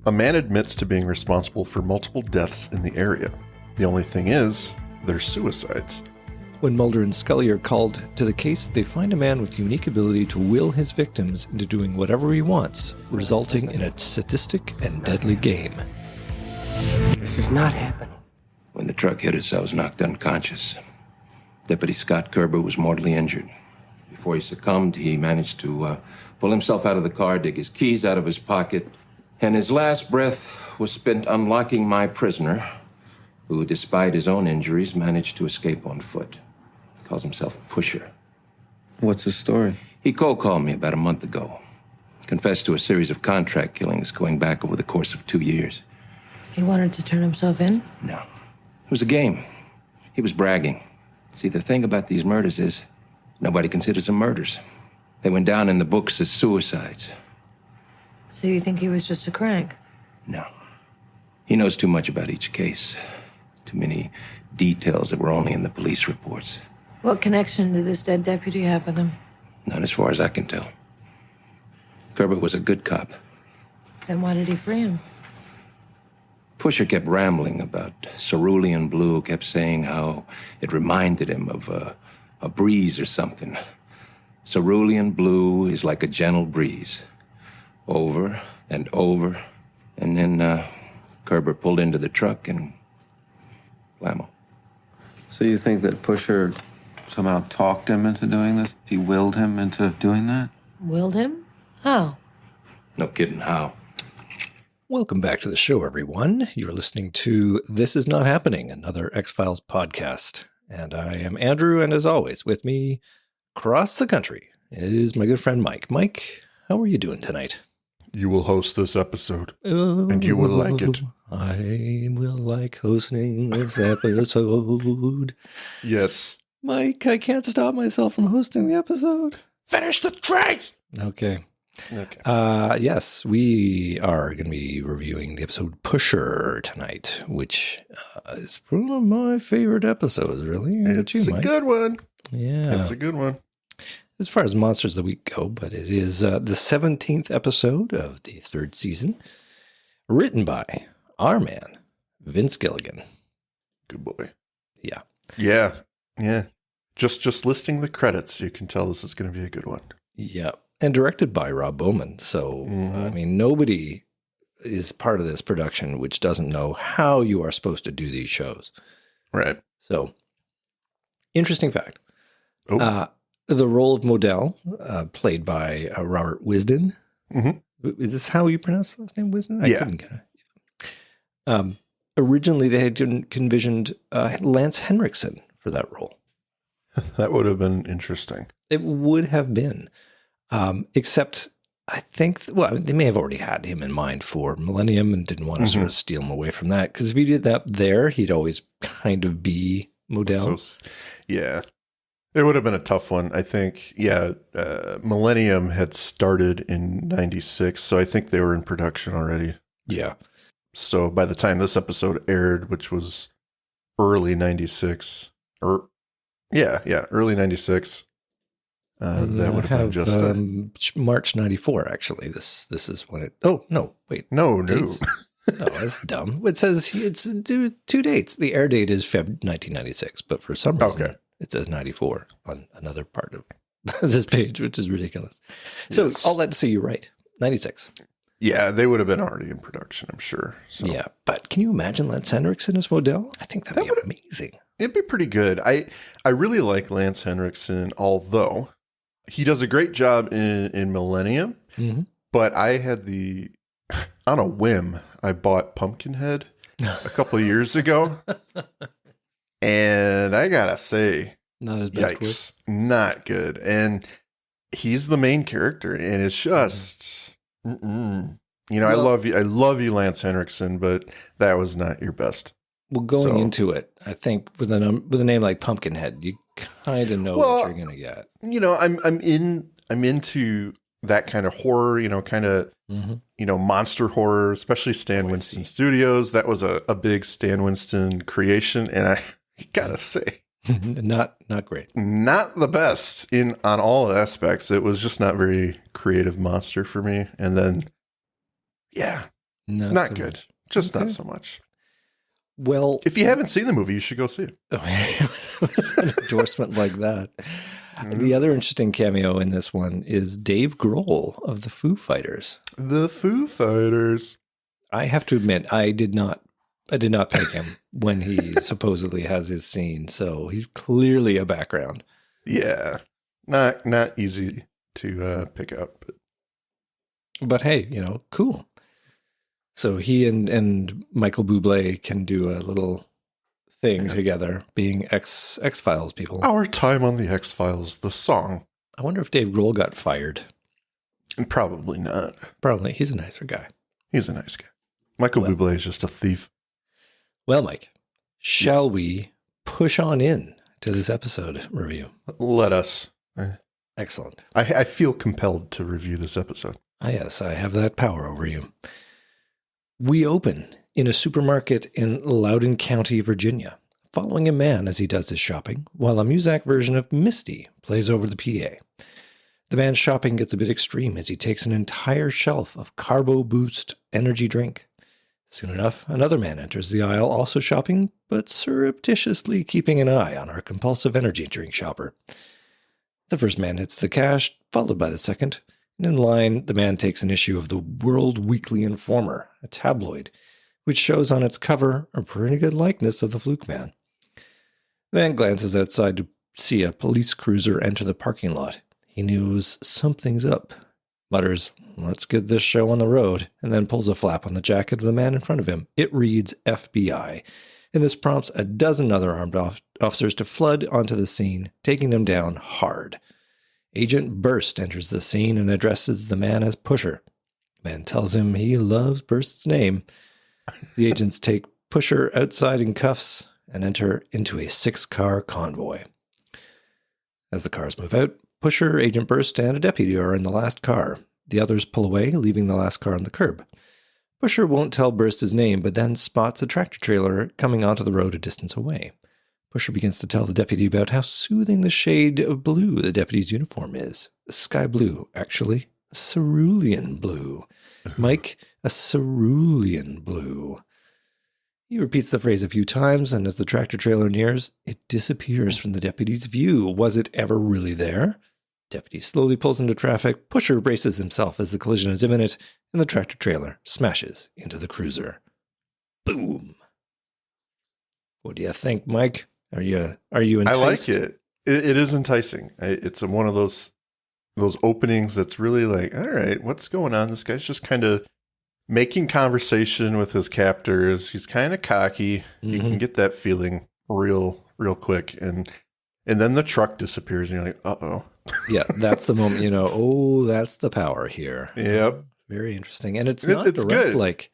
A man admits to being responsible for multiple deaths in the area. The only thing is, they're suicides. When Mulder and Scully are called to the case, they find a man with unique ability to will his victims into doing whatever he wants, resulting in a sadistic and deadly game. This is not happening. When the truck hit us, I was knocked unconscious. Deputy Scott Kerber was mortally injured. Before he succumbed, he managed to pull himself out of the car, dig his keys out of his pocket, and his last breath was spent unlocking my prisoner, who, despite his own injuries, managed to escape on foot. He calls himself Pusher. What's the story? He cold called me about a month ago. Confessed to a series of contract killings going back over the course of 2 years. He wanted to turn himself in? No. It was a game. He was bragging. See, the thing about these murders is nobody considers them murders. They went down in the books as suicides. So you think he was just a crank? No. He knows too much about each case. Too many details that were only in the police reports. What connection did this dead deputy have with him? Not as far as I can tell. Kerber was a good cop. Then why did he free him? Pusher kept rambling about cerulean blue, kept saying how it reminded him of a breeze or something. Cerulean blue is like a gentle breeze. Over and over. And then Kerber pulled into the truck and blammo. So you think that Pusher somehow talked him into doing this? He willed him into doing that? Willed him? How? No kidding how. Welcome back to the show, everyone. You're listening to This Is Not Happening, another X-Files podcast. And I am Andrew, and as always, with me across the country is my good friend Mike. Mike, how are you doing tonight? You will host this episode, and you will like it. I will like hosting this episode. Yes. Mike, I can't stop myself from hosting the episode. Finish the trace! Okay. Okay. Yes, we are going to be reviewing the episode Pusher tonight, which is one of my favorite episodes, really. It's a good one. Yeah. It's a good one. As far as Monsters of the Week go, but it is the 17th episode of the third season, written by our man, Vince Gilligan. Good boy. Yeah. Yeah. Yeah. Just listing the credits, you can tell this is going to be a good one. Yeah. And directed by Rob Bowman. So, I mean, nobody is part of this production which doesn't know how you are supposed to do these shows. Right. So, interesting fact. Oh. The role of Modell, played by Robert Wisden. Mm-hmm. Is this how you pronounce the last name, Wisden? Yeah. I couldn't get it. Originally, they had envisioned Lance Henriksen for that role. That would have been interesting. It would have been. Except, I think, they may have already had him in mind for Millennium and didn't want to sort of steal him away from that. Because if he did that there, he'd always kind of be Modell. So, yeah. It would have been a tough one. I think, Millennium had started in 96, so I think they were in production already. Yeah. So by the time this episode aired, which was early 96, early 96, that would have been just March 94, actually. This is when it... Oh, no, wait. No. Oh, that's dumb. It says it's two dates. The air date is Feb 1996, but for some reason it says 94 on another part of this page, which is ridiculous. So yes. All that to say, you're right. 96. Yeah, they would have been already in production, I'm sure. So. Yeah, but can you imagine Lance Henriksen as Modell? I think that'd be amazing. It'd be pretty good. I really like Lance Henriksen, although he does a great job in Millennium, but I had on a whim, I bought Pumpkinhead a couple of years ago, and I gotta say, not as bad. Yikes, not good. And he's the main character, and it's just, I love you, Lance Henriksen, but that was not your best. Well, going into it, I think with a name like Pumpkinhead, you kind of know what you're gonna get. I'm into that kind of horror, monster horror, especially Stan Winston Studios. That was a big Stan Winston creation, and I gotta say, not great, not the best on all aspects. It was just not very creative monster for me. And then, Not so good. much. Just Okay. not so much. Well, If you haven't seen the movie, you should go see it. an endorsement like that. The other interesting cameo in this one is Dave Grohl of the Foo Fighters. The Foo Fighters. I have to admit, I did not peg him when he supposedly has his scene. So he's clearly a background. Yeah. Not easy to pick up. But hey, cool. So he and Michael Bublé can do a little thing together, being X-Files people. Our Time on the X-Files, the song. I wonder if Dave Grohl got fired. Probably not. Probably. He's a nicer guy. He's a nice guy. Michael Bublé is just a thief. Well, Mike, shall we push on in to this episode review? Let us. Excellent. I feel compelled to review this episode. Yes, I have that power over you. We open in a supermarket in Loudoun County, Virginia, following a man as he does his shopping, while a Muzak version of Misty plays over the PA. The man's shopping gets a bit extreme as he takes an entire shelf of Carbo Boost energy drink. Soon enough, another man enters the aisle, also shopping, but surreptitiously keeping an eye on our compulsive energy drink shopper. The first man hits the cash, followed by the second. And in line, the man takes an issue of the World Weekly Informer, a tabloid, which shows on its cover a pretty good likeness of the Fluke Man. The man glances outside to see a police cruiser enter the parking lot. He knows something's up, mutters, "Let's get this show on the road," and then pulls a flap on the jacket of the man in front of him. It reads FBI, and this prompts a dozen other armed officers to flood onto the scene, taking them down hard. Agent Burst enters the scene and addresses the man as Pusher. The man tells him he loves Burst's name. The agents take Pusher outside in cuffs and enter into a 6-car convoy. As the cars move out, Pusher, Agent Burst, and a deputy are in the last car. The others pull away, leaving the last car on the curb. Pusher won't tell Burst his name, but then spots a tractor trailer coming onto the road a distance away. Pusher begins to tell the deputy about how soothing the shade of blue the deputy's uniform is. Sky blue, actually. A cerulean blue. Mike, a cerulean blue. He repeats the phrase a few times, and as the tractor trailer nears, it disappears from the deputy's view. Was it ever really there? Deputy slowly pulls into traffic. Pusher braces himself as the collision is imminent, and the tractor trailer smashes into the cruiser. Boom. What do you think, Mike? Are you enticed? I like it. It is enticing. It's one of those openings that's really like, all right, what's going on? This guy's just kind of making conversation with his captors. He's kind of cocky. Mm-hmm. You can get that feeling real quick. And then the truck disappears and you're like, uh-oh. Yeah, that's the moment, oh, that's the power here. Yep. Very interesting. And it's not direct, good. like,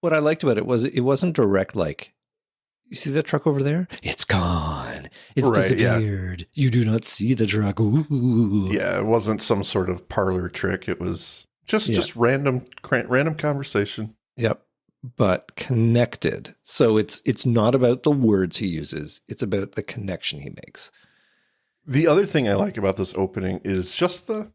what I liked about it was it wasn't direct, like, you see that truck over there? It's gone. It's disappeared. Yeah. You do not see the truck. Ooh. Yeah, it wasn't some sort of parlor trick. It was just random conversation. Yep. But connected. So it's not about the words he uses. It's about the connection he makes. The other thing I like about this opening is just the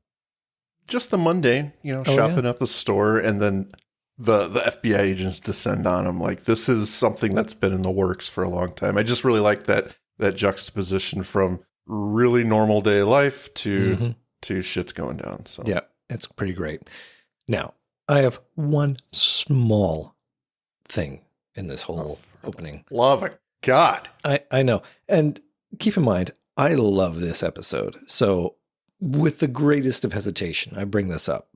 mundane, shopping at the store, and then the FBI agents descend on him. Like, this is something that's been in the works for a long time. I just really like that juxtaposition from really normal day life to shit's going down. So yeah, it's pretty great. Now, I have one small thing in this whole opening. Love it. God. I know. And keep in mind, I love this episode. So with the greatest of hesitation, I bring this up.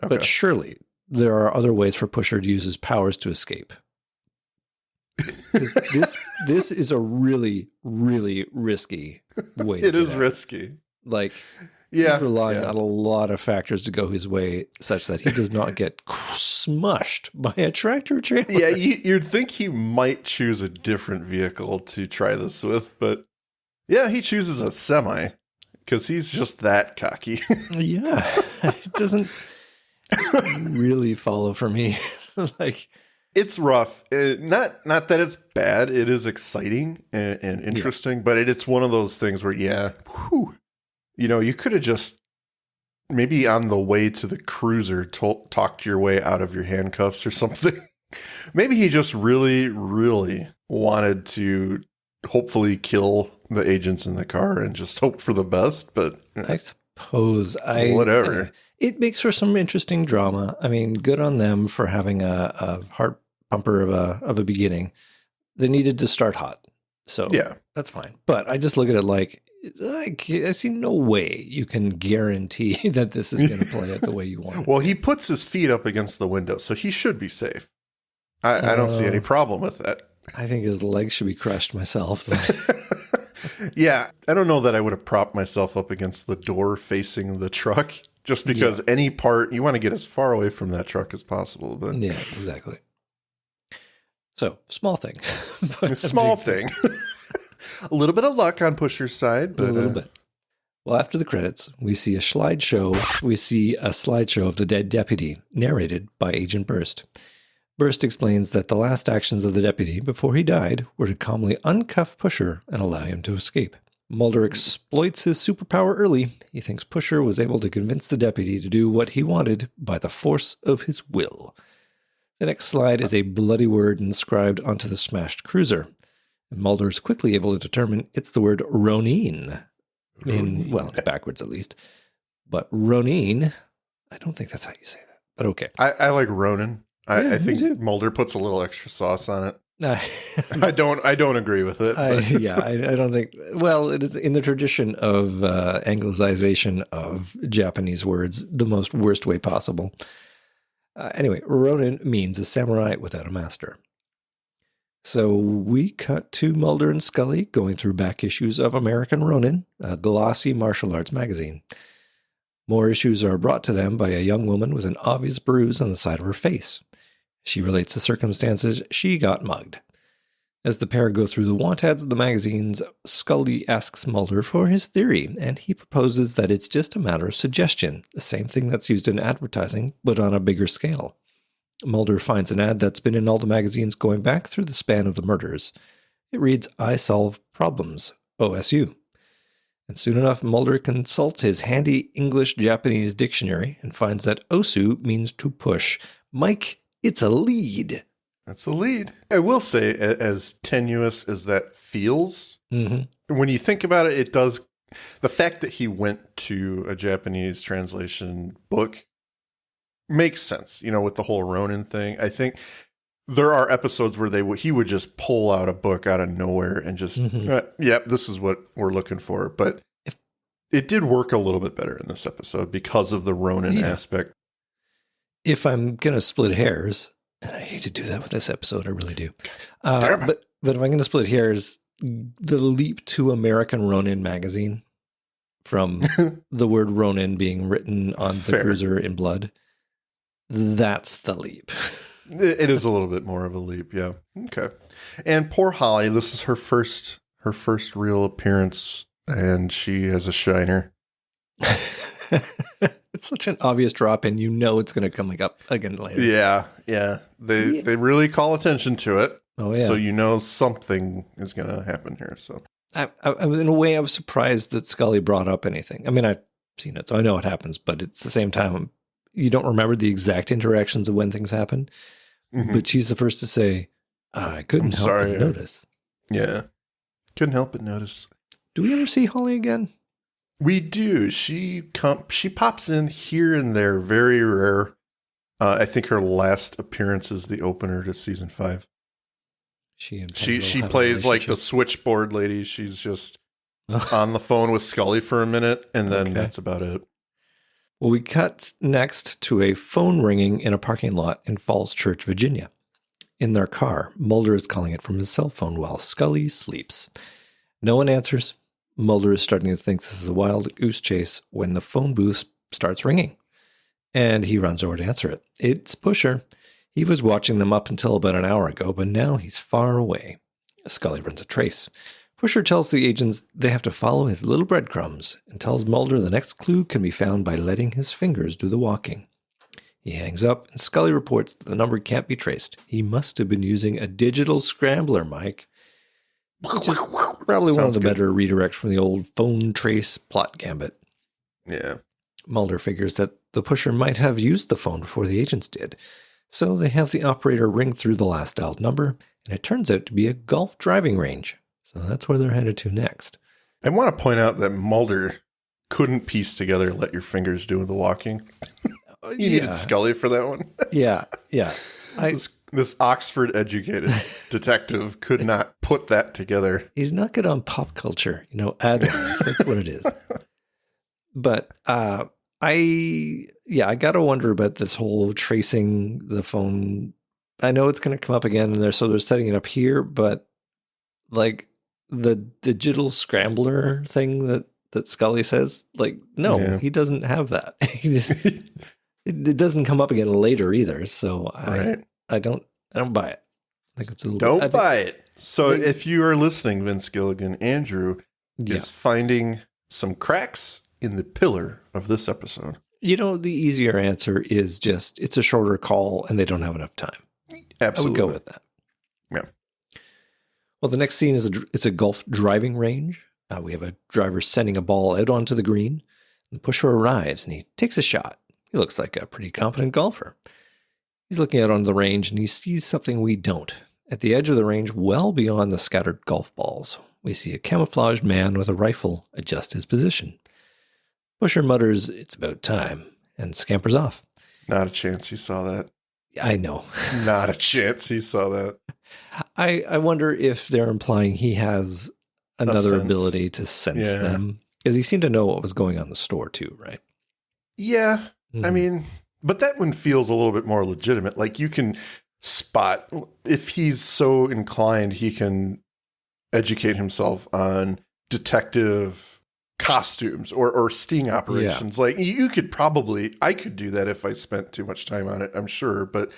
Okay. But surely there are other ways for Pusher to use his powers to escape. This is a really, really risky way. It is risky. Like, he's relying on a lot of factors to go his way, such that he does not get smushed by a tractor trailer. Yeah, you'd think he might choose a different vehicle to try this with, but yeah, he chooses a semi because he's just that cocky. Yeah, it doesn't really follow for me. Like, it's rough. Not that it's bad. It is exciting and interesting, but it's one of those things where, you could have just maybe on the way to the cruiser talked your way out of your handcuffs or something. Maybe he just really, really wanted to hopefully kill the agents in the car and just hope for the best. But I suppose whatever. It makes for some interesting drama. I mean, good on them for having a heart pumper of a beginning. They needed to start hot. So yeah, that's fine. But I just look at it like I see no way you can guarantee that this is going to play it the way you want it. Well, he puts his feet up against the window, so he should be safe. I don't see any problem with that. I think his legs should be crushed myself. But yeah, I don't know that I would have propped myself up against the door facing the truck, just because any part, you want to get as far away from that truck as possible. But yeah, exactly. So, small thing. Small thing. A little bit of luck on Pusher's side, but a little bit. Well, after the credits, we see a slideshow. We see a slideshow of the dead deputy, narrated by Agent Burst. Burst explains that the last actions of the deputy before he died were to calmly uncuff Pusher and allow him to escape. Mulder exploits his superpower early. He thinks Pusher was able to convince the deputy to do what he wanted by the force of his will. The next slide is a bloody word inscribed onto the smashed cruiser. And Mulder is quickly able to determine it's the word Ronin. Well, it's backwards at least. But Ronin, I don't think that's how you say that, but okay. I like Ronin. Yeah, I think Mulder puts a little extra sauce on it. I don't agree with it. I don't think. Well, it is in the tradition of anglicization of Japanese words, the most worst way possible. Anyway, Ronin means a samurai without a master. So we cut to Mulder and Scully going through back issues of American Ronin, a glossy martial arts magazine. More issues are brought to them by a young woman with an obvious bruise on the side of her face. She relates the circumstances she got mugged. As the pair go through the want ads of the magazines, Scully asks Mulder for his theory, and he proposes that it's just a matter of suggestion, the same thing that's used in advertising, but on a bigger scale. Mulder finds an ad that's been in all the magazines going back through the span of the murders. It reads, "I solve problems, OSU." And soon enough, Mulder consults his handy English-Japanese dictionary and finds that OSU means to push. Mike, it's a lead. That's a lead. I will say, as tenuous as that feels, when you think about it, it does. The fact that he went to a Japanese translation book makes sense, with the whole Ronin thing. I think there are episodes where he would just pull out a book out of nowhere and just, this is what we're looking for. But it did work a little bit better in this episode because of the Ronin aspect. If I'm going to split hairs, and I hate to do that with this episode, I really do. But if I'm going to split hairs, the leap to American Ronin magazine from the word Ronin being written on the cruiser in blood, that's the leap. It is a little bit more of a leap, yeah. Okay. And poor Holly, this is her first real appearance, and she has a shiner. It's such an obvious drop, and it's going to come up again later. Yeah. They really call attention to it. Oh yeah. So something is going to happen here. So I in a way, I was surprised that Scully brought up anything. I mean, I've seen it, so I know it happens, but it's the same time, you don't remember the exact interactions of when things happen. But she's the first to say, "I couldn't help but notice." Yeah, couldn't help but notice. Do we ever see Holly again? We do. She pops in here and there, very rare. I think her last appearance is the opener to season 5. She plays like the switchboard lady. She's just on the phone with Scully for a minute, and then that's about it. Well, we cut next to a phone ringing in a parking lot in Falls Church, Virginia. In their car, Mulder is calling it from his cell phone while Scully sleeps. No one answers. Mulder is starting to think this is a wild goose chase when the phone booth starts ringing. And he runs over to answer it. It's Pusher. He was watching them up until about an hour ago, but now he's far away. Scully runs a trace. Pusher tells the agents they have to follow his little breadcrumbs and tells Mulder the next clue can be found by letting his fingers do the walking. He hangs up, and Scully reports that the number can't be traced. He must have been using a digital scrambler, Mike. Which is probably one of the better redirects from the old phone trace plot gambit. Yeah. Mulder figures that the pusher might have used the phone before the agents did. So they have the operator ring through the last dialed number, and it turns out to be a golf driving range. So that's where they're headed to next. I want to point out that Mulder couldn't piece together let your fingers do the walking. You needed Scully for that one. Yeah. This Oxford-educated detective could not put that together. He's not good on pop culture, ad-lines. That's what it is. But I got to wonder about this whole tracing the phone. I know it's going to come up again, and they're setting it up here, but like the digital scrambler thing that Scully says, he doesn't have that. It doesn't come up again later either. So I don't buy it. I think it's a little don't buy it. So if you are listening, Vince Gilligan, Andrew is finding some cracks in the pillar of this episode. The easier answer is just it's a shorter call and they don't have enough time. Absolutely. I would go with that. Yeah. Well, the next scene is a golf driving range. We have a driver sending a ball out onto the green. The pusher arrives and he takes a shot. He looks like a pretty competent golfer. He's looking out onto the range and he sees something we don't. At the edge of the range, well beyond the scattered golf balls, we see a camouflaged man with a rifle adjust his position. Pusher mutters, "It's about time," and scampers off. Not a chance he saw that. I know. Not a chance he saw that. I wonder if they're implying he has another ability to sense them. Because he seemed to know what was going on in the store too, right? Yeah. I mean, but that one feels a little bit more legitimate. Like you can spot, if he's so inclined, he can educate himself on detective costumes or sting operations. Like you could I could do that if I spent too much time on it, I'm sure. But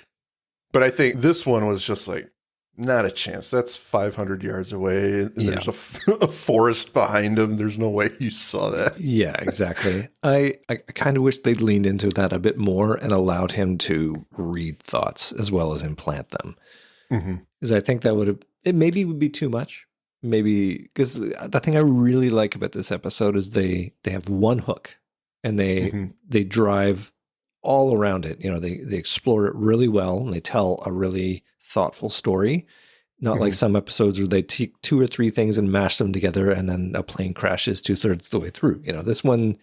I think this one was just like, not a chance. That's 500 yards away. And there's a forest behind him. There's no way you saw that. Yeah, exactly. I kind of wish they'd leaned into that a bit more and allowed him to read thoughts as well as implant them. Because I think that it maybe would be too much. Maybe, because the thing I really like about this episode is they have one hook and they drive all around it. They explore it really well and they tell a really thoughtful story. Not like some episodes where they take two or three things and mash them together and then a plane crashes 2/3 the way through. This one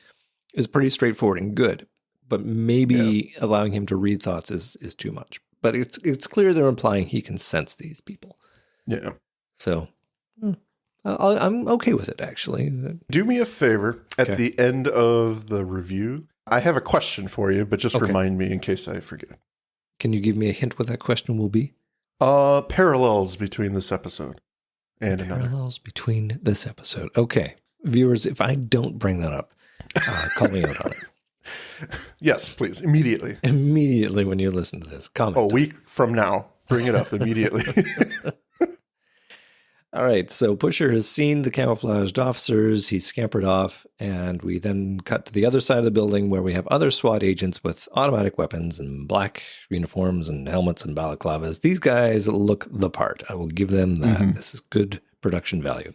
is pretty straightforward and good, but maybe allowing him to read thoughts is too much. But it's clear they're implying he can sense these people. Yeah. So I'm okay with it, actually. Do me a favor at the end of the review. I have a question for you, but just remind me in case I forget. Can you give me a hint what that question will be? Parallels between this episode and another. Parallels between this episode. Okay. Viewers, if I don't bring that up, call me out on it. Yes, please. Immediately. Immediately when you listen to this. Comment. A week from now. Bring it up immediately. All right, so Pusher has seen the camouflaged officers. He's scampered off, and we then cut to the other side of the building where we have other SWAT agents with automatic weapons and black uniforms and helmets and balaclavas. These guys look the part. I will give them that. This is good production value.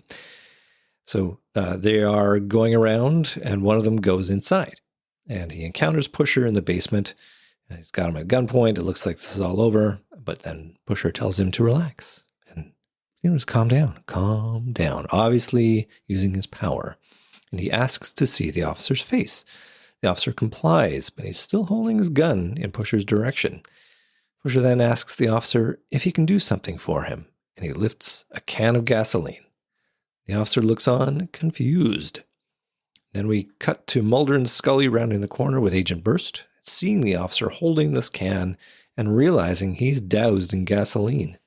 So they are going around, and one of them goes inside, and he encounters Pusher in the basement. He's got him at gunpoint. It looks like this is all over, but then Pusher tells him to relax. Just calm down, obviously using his power. And he asks to see the officer's face. The officer complies, but he's still holding his gun in Pusher's direction. Pusher then asks the officer if he can do something for him, and he lifts a can of gasoline. The officer looks on, confused. Then we cut to Mulder and Scully rounding the corner with Agent Burst, seeing the officer holding this can and realizing he's doused in gasoline.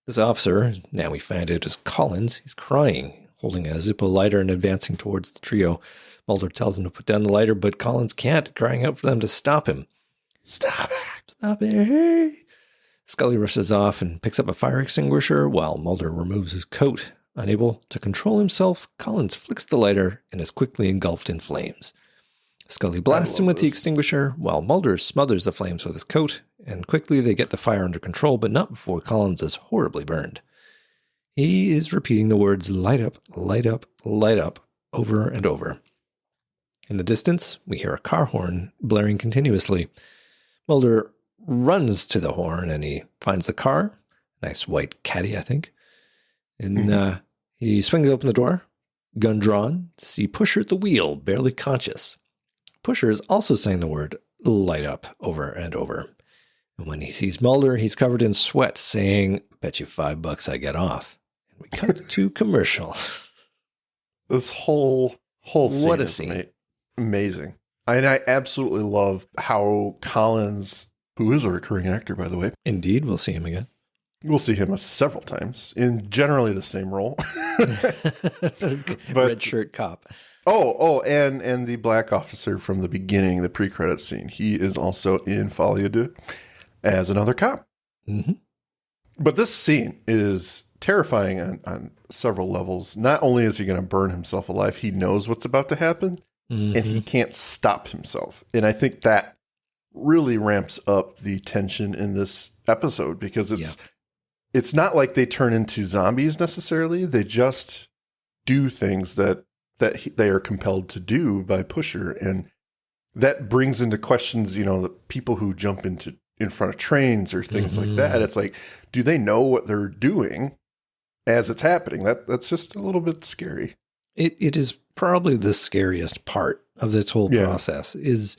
This officer, now we find out is Collins, he's crying, holding a Zippo lighter and advancing towards the trio. Mulder tells him to put down the lighter, but Collins can't, crying out for them to stop him. Stop it! Stop it! Hey! Scully rushes off and picks up a fire extinguisher while Mulder removes his coat. Unable to control himself, Collins flicks the lighter and is quickly engulfed in flames. Scully blasts him with the extinguisher while Mulder smothers the flames with his coat, and quickly they get the fire under control, but not before Collins is horribly burned. He is repeating the words light up, light up, light up over and over. In the distance, we hear a car horn blaring continuously. Mulder runs to the horn and he finds the car. Nice white Caddy, I think. And he swings open the door, gun drawn, see Pusher at the wheel, barely conscious. Pusher is also saying the word light up over and over. And when he sees Mulder, he's covered in sweat, saying, bet you $5 I get off. And we cut to commercial. This whole scene What a is scene. Amazing. And I absolutely love how Collins, who is a recurring actor, by the way. Indeed, we'll see him again. We'll see him several times in generally the same role. Red shirt cop. And the black officer from the beginning, the pre-credit scene. He is also in Folie à Deux as another cop. Mm-hmm. But this scene is terrifying on several levels. Not only is he going to burn himself alive, he knows what's about to happen, and he can't stop himself. And I think that really ramps up the tension in this episode because it's not like they turn into zombies necessarily. They just do things that they are compelled to do by Pusher. And that brings into questions, the people who jump in front of trains or things like that. It's like, do they know what they're doing as it's happening? That's just a little bit scary. It is probably the scariest part of this whole process is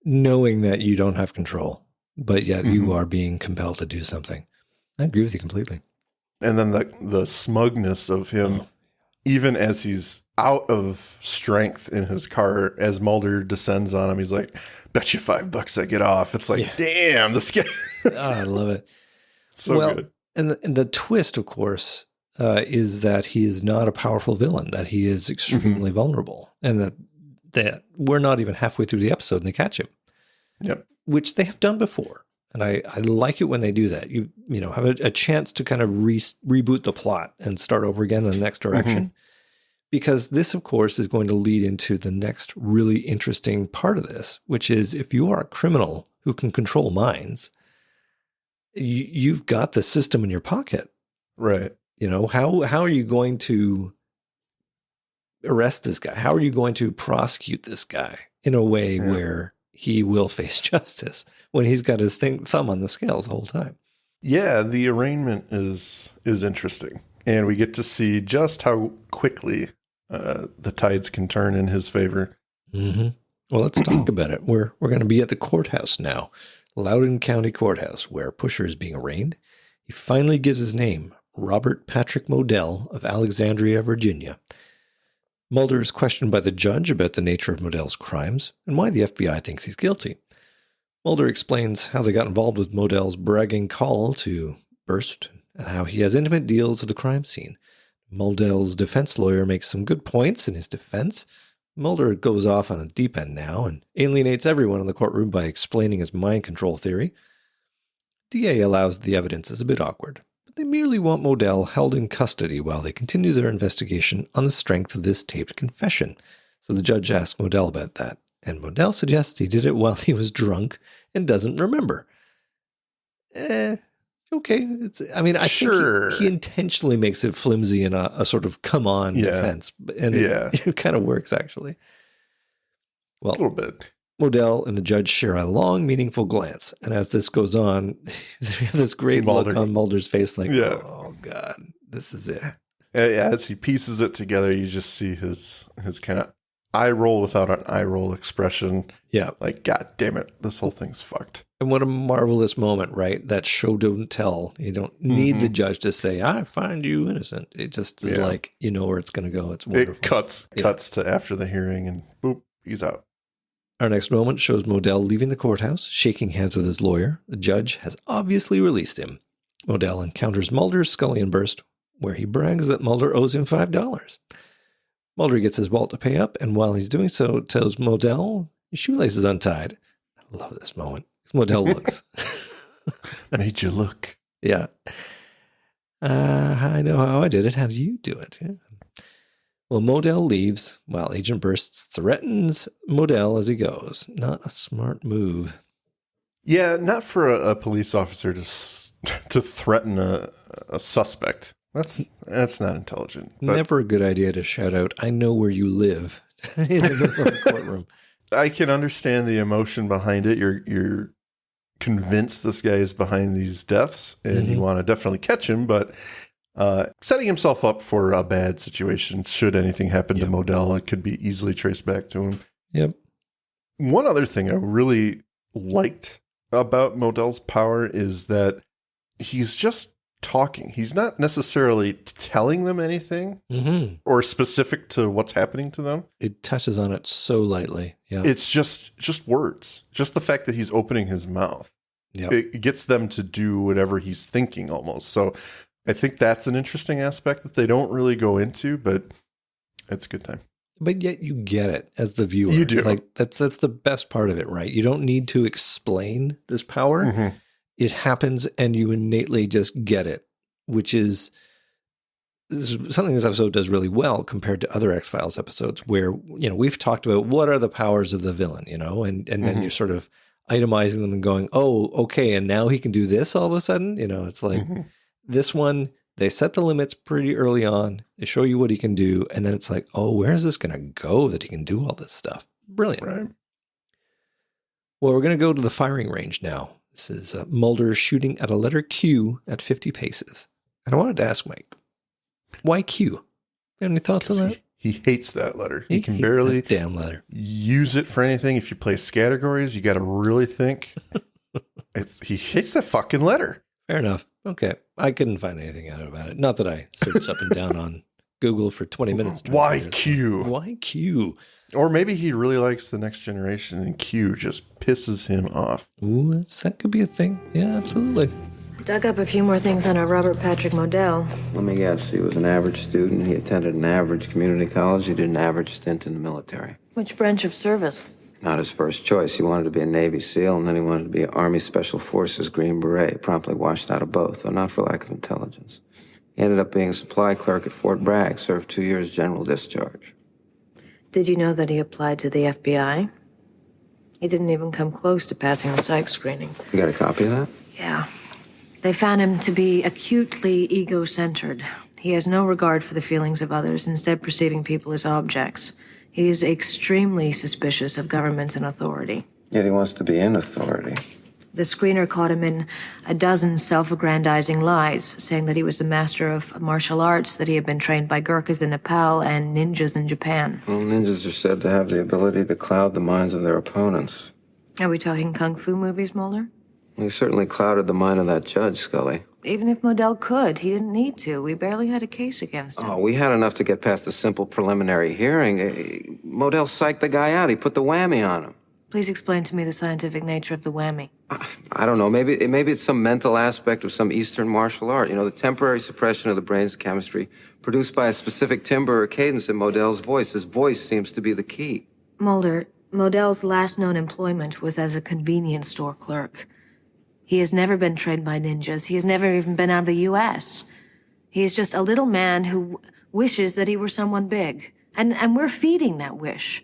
knowing that you don't have control, but yet you are being compelled to do something. I agree with you completely. And then the smugness of him, even as he's out of strength in his car, as Mulder descends on him, he's like, bet you $5 I get off. It's like, damn, this guy. I love it. So good. And the twist, of course, is that he is not a powerful villain, that he is extremely vulnerable, and that we're not even halfway through the episode and they catch him. Yep. Which they have done before. And I like it when they do that. You have a chance to kind of reboot the plot and start over again in the next direction. Because this, of course, is going to lead into the next really interesting part of this, which is if you are a criminal who can control minds, you've got the system in your pocket. Right. How are you going to arrest this guy? How are you going to prosecute this guy in a way where he will face justice when he's got his thumb on the scales the whole time? Yeah, the arraignment is interesting. And we get to see just how quickly the tides can turn in his favor. Mm-hmm. Well, let's talk about it. We're going to be at the courthouse now, Loudoun County Courthouse, where Pusher is being arraigned. He finally gives his name, Robert Patrick Modell of Alexandria, Virginia. Mulder is questioned by the judge about the nature of Modell's crimes and why the FBI thinks he's guilty. Mulder explains how they got involved with Modell's bragging call to Burst and how he has intimate deals of the crime scene. Modell's defense lawyer makes some good points in his defense. Mulder goes off on a deep end now and alienates everyone in the courtroom by explaining his mind control theory. DA allows the evidence is a bit awkward, but they merely want Modell held in custody while they continue their investigation on the strength of this taped confession. So the judge asks Modell about that, and Modell suggests he did it while he was drunk and doesn't remember. Okay. I think he intentionally makes it flimsy in a sort of come on defense. And it kind of works, actually. Well, a little bit. Modell and the judge share a long, meaningful glance. And as this goes on, we have this great look on Mulder's face like, oh, God, this is it. As he pieces it together, you just see his kind of eye roll without an eye roll expression. Yeah. Like, God damn it, this whole thing's fucked. And what a marvelous moment, right? That show don't tell. You don't need the judge to say, I find you innocent. It just is like, you know where it's going to go. It's wonderful. It cuts to after the hearing and boop, he's out. Our next moment shows Modell leaving the courthouse, shaking hands with his lawyer. The judge has obviously released him. Modell encounters Mulder, Scully, and Burst, where he brags that Mulder owes him $5. Mulder gets his wallet to pay up, and while he's doing so, tells Modell his shoelace is untied. I love this moment. Modell looks. Made you look. Yeah. I know how I did it. How do you do it? Yeah. Well, Modell leaves while Agent Burst threatens Modell as he goes. Not a smart move. Yeah, not for a police officer to threaten a suspect. That's not intelligent. Never a good idea to shout out, I know where you live, in the middle of the courtroom. I can understand the emotion behind it. You're convinced this guy is behind these deaths, and you want to definitely catch him, but setting himself up for a bad situation should anything happen to Modell, it could be easily traced back to him. Yep. One other thing I really liked about Modell's power is that he's just talking. He's not necessarily telling them anything or specific to what's happening to them. It touches on it so lightly. Yeah. It's just words. Just the fact that he's opening his mouth. Yep. It gets them to do whatever he's thinking almost. So I think that's an interesting aspect that they don't really go into, but it's a good time. But yet you get it as the viewer. You do. Like that's the best part of it, right? You don't need to explain this power. It happens and you innately just get it, which is something this episode does really well compared to other X-Files episodes where, we've talked about what are the powers of the villain, and then you're sort of itemizing them and going, oh, okay, and now he can do this all of a sudden. It's like this one, they set the limits pretty early on. They show you what he can do. And then it's like, oh, where is this going to go that he can do all this stuff? Brilliant. Right. Well, we're going to go to the firing range now. This is Mulder shooting at a letter Q at 50 paces. And I wanted to ask Mike, why Q? Any thoughts on that? He hates that letter. He can hates barely that damn letter. use it for anything. If you play categories, you got to really think. He hates that fucking letter. Fair enough. Okay. I couldn't find anything out about it. Not that I searched up and down on Google for 20 minutes. Why Q? Why Q? Or maybe he really likes The Next Generation and Q just pisses him off. Ooh, that could be a thing. Yeah, absolutely. Dug up a few more things on our Robert Patrick Modell. Let me guess, he was an average student. He attended an average community college. He did an average stint in the military. Which branch of service? Not his first choice. He wanted to be a Navy SEAL, and then he wanted to be an Army Special Forces Green Beret. Promptly washed out of both, though not for lack of intelligence. He ended up being a supply clerk at Fort Bragg, served 2 years general discharge. Did you know that he applied to the FBI? He didn't even come close to passing the psych screening. You got a copy of that? Yeah. They found him to be acutely ego-centered. He has no regard for the feelings of others, instead perceiving people as objects. He is extremely suspicious of government and authority. Yet he wants to be in authority. The screener caught him in a dozen self-aggrandizing lies, saying that he was a master of martial arts, that he had been trained by Gurkhas in Nepal and ninjas in Japan. Well, ninjas are said to have the ability to cloud the minds of their opponents. Are we talking kung fu movies, Mulder? He certainly clouded the mind of that judge, Scully. Even if Modell could, he didn't need to. We barely had a case against him. Oh, we had enough to get past a simple preliminary hearing. Modell psyched the guy out. He put the whammy on him. Please explain to me the scientific nature of the whammy. I don't know. Maybe it's some mental aspect of some Eastern martial art. The temporary suppression of the brain's chemistry produced by a specific timbre or cadence in Modell's voice. His voice seems to be the key. Mulder, Modell's last known employment was as a convenience store clerk. He has never been trained by ninjas. He has never even been out of the U.S. He is just a little man who wishes that he were someone big. And we're feeding that wish.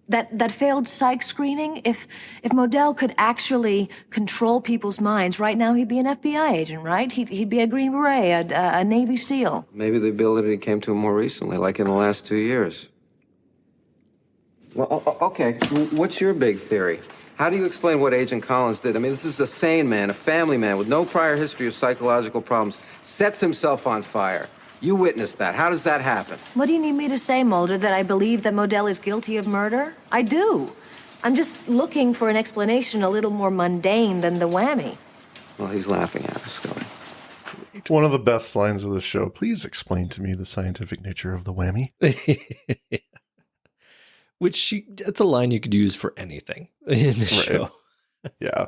That failed psych screening, if Modell could actually control people's minds, right now he'd be an FBI agent, right? He'd be a Green Beret, a Navy SEAL. Maybe the ability came to him more recently, like in the last 2 years. Well, okay. What's your big theory? How do you explain what Agent Collins did? I mean, this is a sane man, a family man with no prior history of psychological problems, sets himself on fire. You witnessed that. How does that happen? What do you need me to say, Mulder, that I believe that Modell is guilty of murder? I do. I'm just looking for an explanation a little more mundane than the whammy. Well, he's laughing at us, Scully. One of the best lines of the show. Please explain to me the scientific nature of the whammy. Which it's a line you could use for anything in the show. Yeah.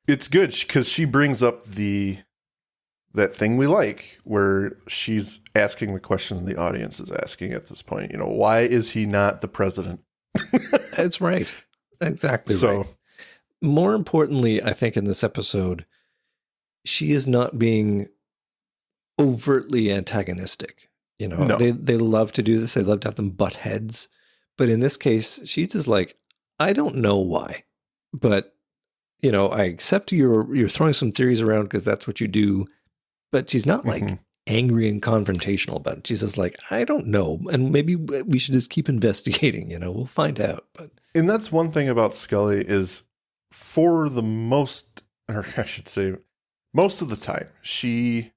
It's good because she brings up that thing we like, where she's asking the questions the audience is asking at this point. Why is he not the president? That's right. Exactly right. More importantly, I think in this episode, she is not being overtly antagonistic. No. They love to do this. They love to have them butt heads. But in this case, she's just like, I don't know why, but I accept you're throwing some theories around because that's what you do. But she's not like angry and confrontational about it. She's just like, I don't know. And maybe we should just keep investigating, we'll find out. But And that's one thing about Scully is for the most, or I should say, most of the time, she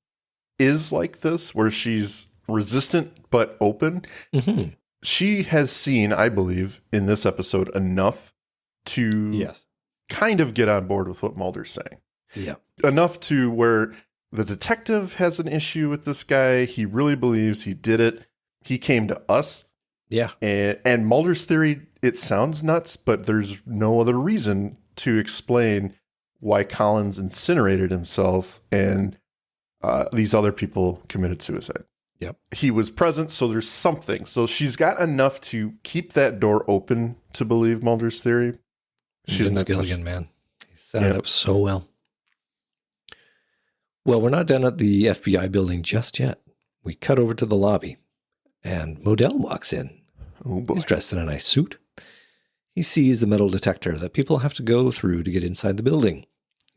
is like this, where she's resistant but open. mm-hmm. She has seen, I believe, in this episode enough to kind of get on board with what Mulder's saying. Yeah. Enough to where the detective has an issue with this guy. He really believes he did it. He came to us. Yeah. And Mulder's theory, it sounds nuts, but there's no other reason to explain why Collins incinerated himself and these other people committed suicide. Yep. He was present, so there's something. So she's got enough to keep that door open to believe Mulder's theory. She's Vince not Gilligan, man. He set it up so well. Well, we're not done at the FBI building just yet. We cut over to the lobby, and Modell walks in. Oh boy. He's dressed in a nice suit. He sees the metal detector that people have to go through to get inside the building,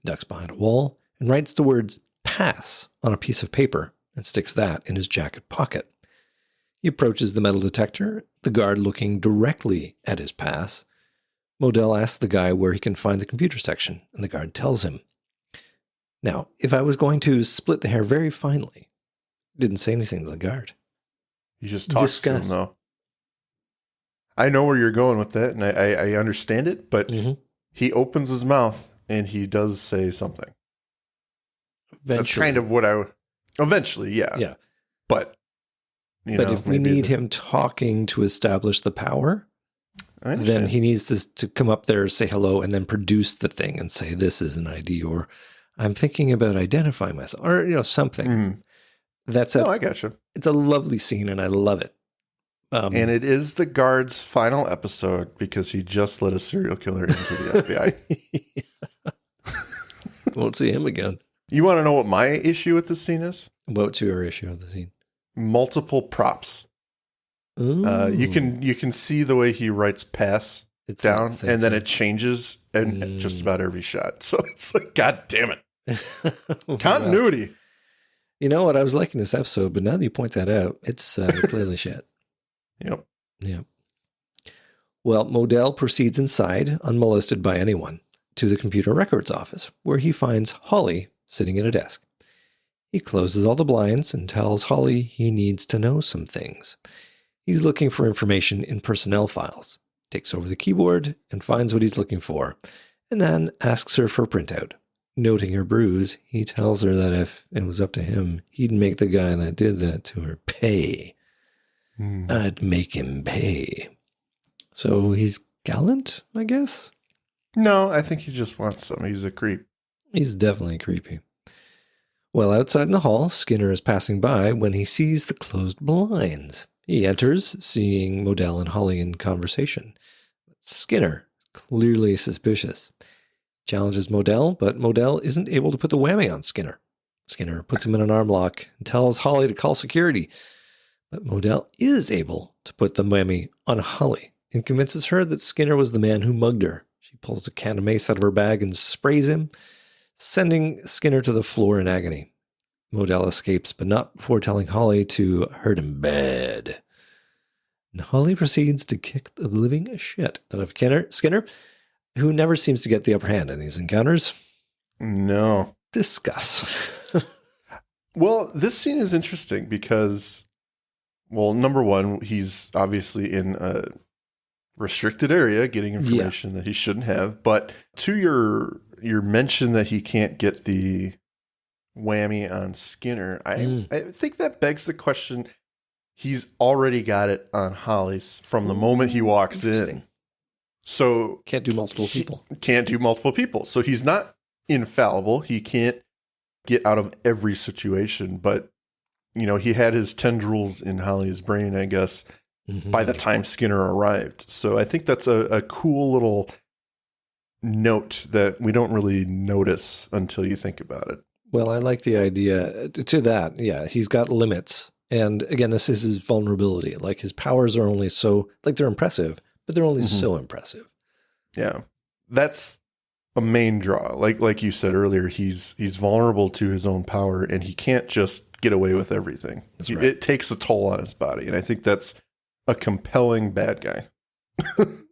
ducks behind a wall, and writes the words "pass" on a piece of paper and sticks that in his jacket pocket. He approaches the metal detector, the guard looking directly at his pass. Modell asks the guy where he can find the computer section, and the guard tells him. Now, if I was going to split the hair very finely, didn't say anything to the guard. He just talks to him, though. I know where you're going with that, and I understand it, but he opens his mouth, and he does say something. Eventually. That's kind of what eventually, yeah. Yeah. But, but if we need him talking to establish the power, then he needs to come up there, say hello, and then produce the thing and say, this is an ID, or I'm thinking about identifying myself, or, something. Mm-hmm. I gotcha. It's a lovely scene, and I love it. And it is the guard's final episode because he just let a serial killer into the FBI. Won't see him again. You want to know what my issue with this scene is? What's your issue of the scene? Multiple props. You can see the way he writes pass down, and then it changes in just about every shot. So it's like, God damn it. Continuity. You know what? I was liking this episode, but now that you point that out, it's clearly shit. Yep. Well, Modell proceeds inside, unmolested by anyone, to the computer records office, where he finds Holly sitting at a desk. He closes all the blinds and tells Holly he needs to know some things. He's looking for information in personnel files, takes over the keyboard and finds what he's looking for, and then asks her for a printout. Noting her bruise, he tells her that if it was up to him, he'd make the guy that did that to her pay. I'd make him pay. So he's gallant, I guess? No, I think he just wants some. He's a creep. He's definitely creepy. Well, outside in the hall, Skinner is passing by when he sees the closed blinds. He enters, seeing Modell and Holly in conversation. Skinner, clearly suspicious, challenges Modell, but Modell isn't able to put the whammy on Skinner. Skinner puts him in an arm lock and tells Holly to call security. But Modell is able to put the whammy on Holly and convinces her that Skinner was the man who mugged her. She pulls a can of mace out of her bag and sprays him, sending Skinner to the floor in agony. Modell escapes, but not before telling Holly to hurt him bad. And Holly proceeds to kick the living shit out of Skinner, who never seems to get the upper hand in these encounters. No. Discuss. Well, this scene is interesting because, well, number one, he's obviously in a restricted area getting information that he shouldn't have. But to your mention that he can't get the whammy on Skinner, I think that begs the question. He's already got it on Holly from the moment he walks in. So can't do multiple people. Can't do multiple people. So he's not infallible. He can't get out of every situation. But, he had his tendrils in Holly's brain, I guess, by the time Skinner arrived. So I think that's a cool little note that we don't really notice until you think about it. Well, I like the idea to that. Yeah, he's got limits. And again, this is his vulnerability. Like his powers are only so, they're impressive, but they're only so impressive. Yeah. That's a main draw. Like you said earlier, he's vulnerable to his own power, and he can't just get away with everything. That's right. It takes a toll on his body, and I think that's a compelling bad guy.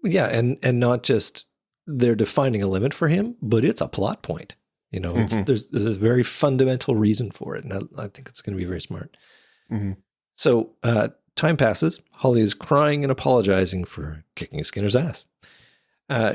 Yeah, and not just they're defining a limit for him, but it's a plot point. You know, there's a very fundamental reason for it, and I think it's going to be very smart. Mm-hmm. So time passes. Holly is crying and apologizing for kicking Skinner's ass.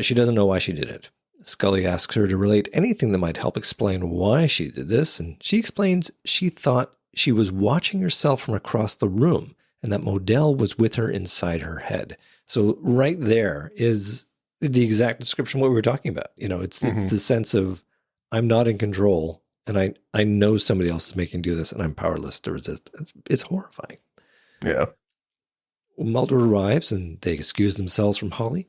She doesn't know why she did it. Scully asks her to relate anything that might help explain why she did this, and she explains she thought she was watching herself from across the room and that Modell was with her inside her head. So right there is the exact description of what we were talking about. You know, it's the sense of I'm not in control and I know somebody else is making me do this and I'm powerless to resist. It's horrifying. Yeah. Mulder arrives and they excuse themselves from Holly.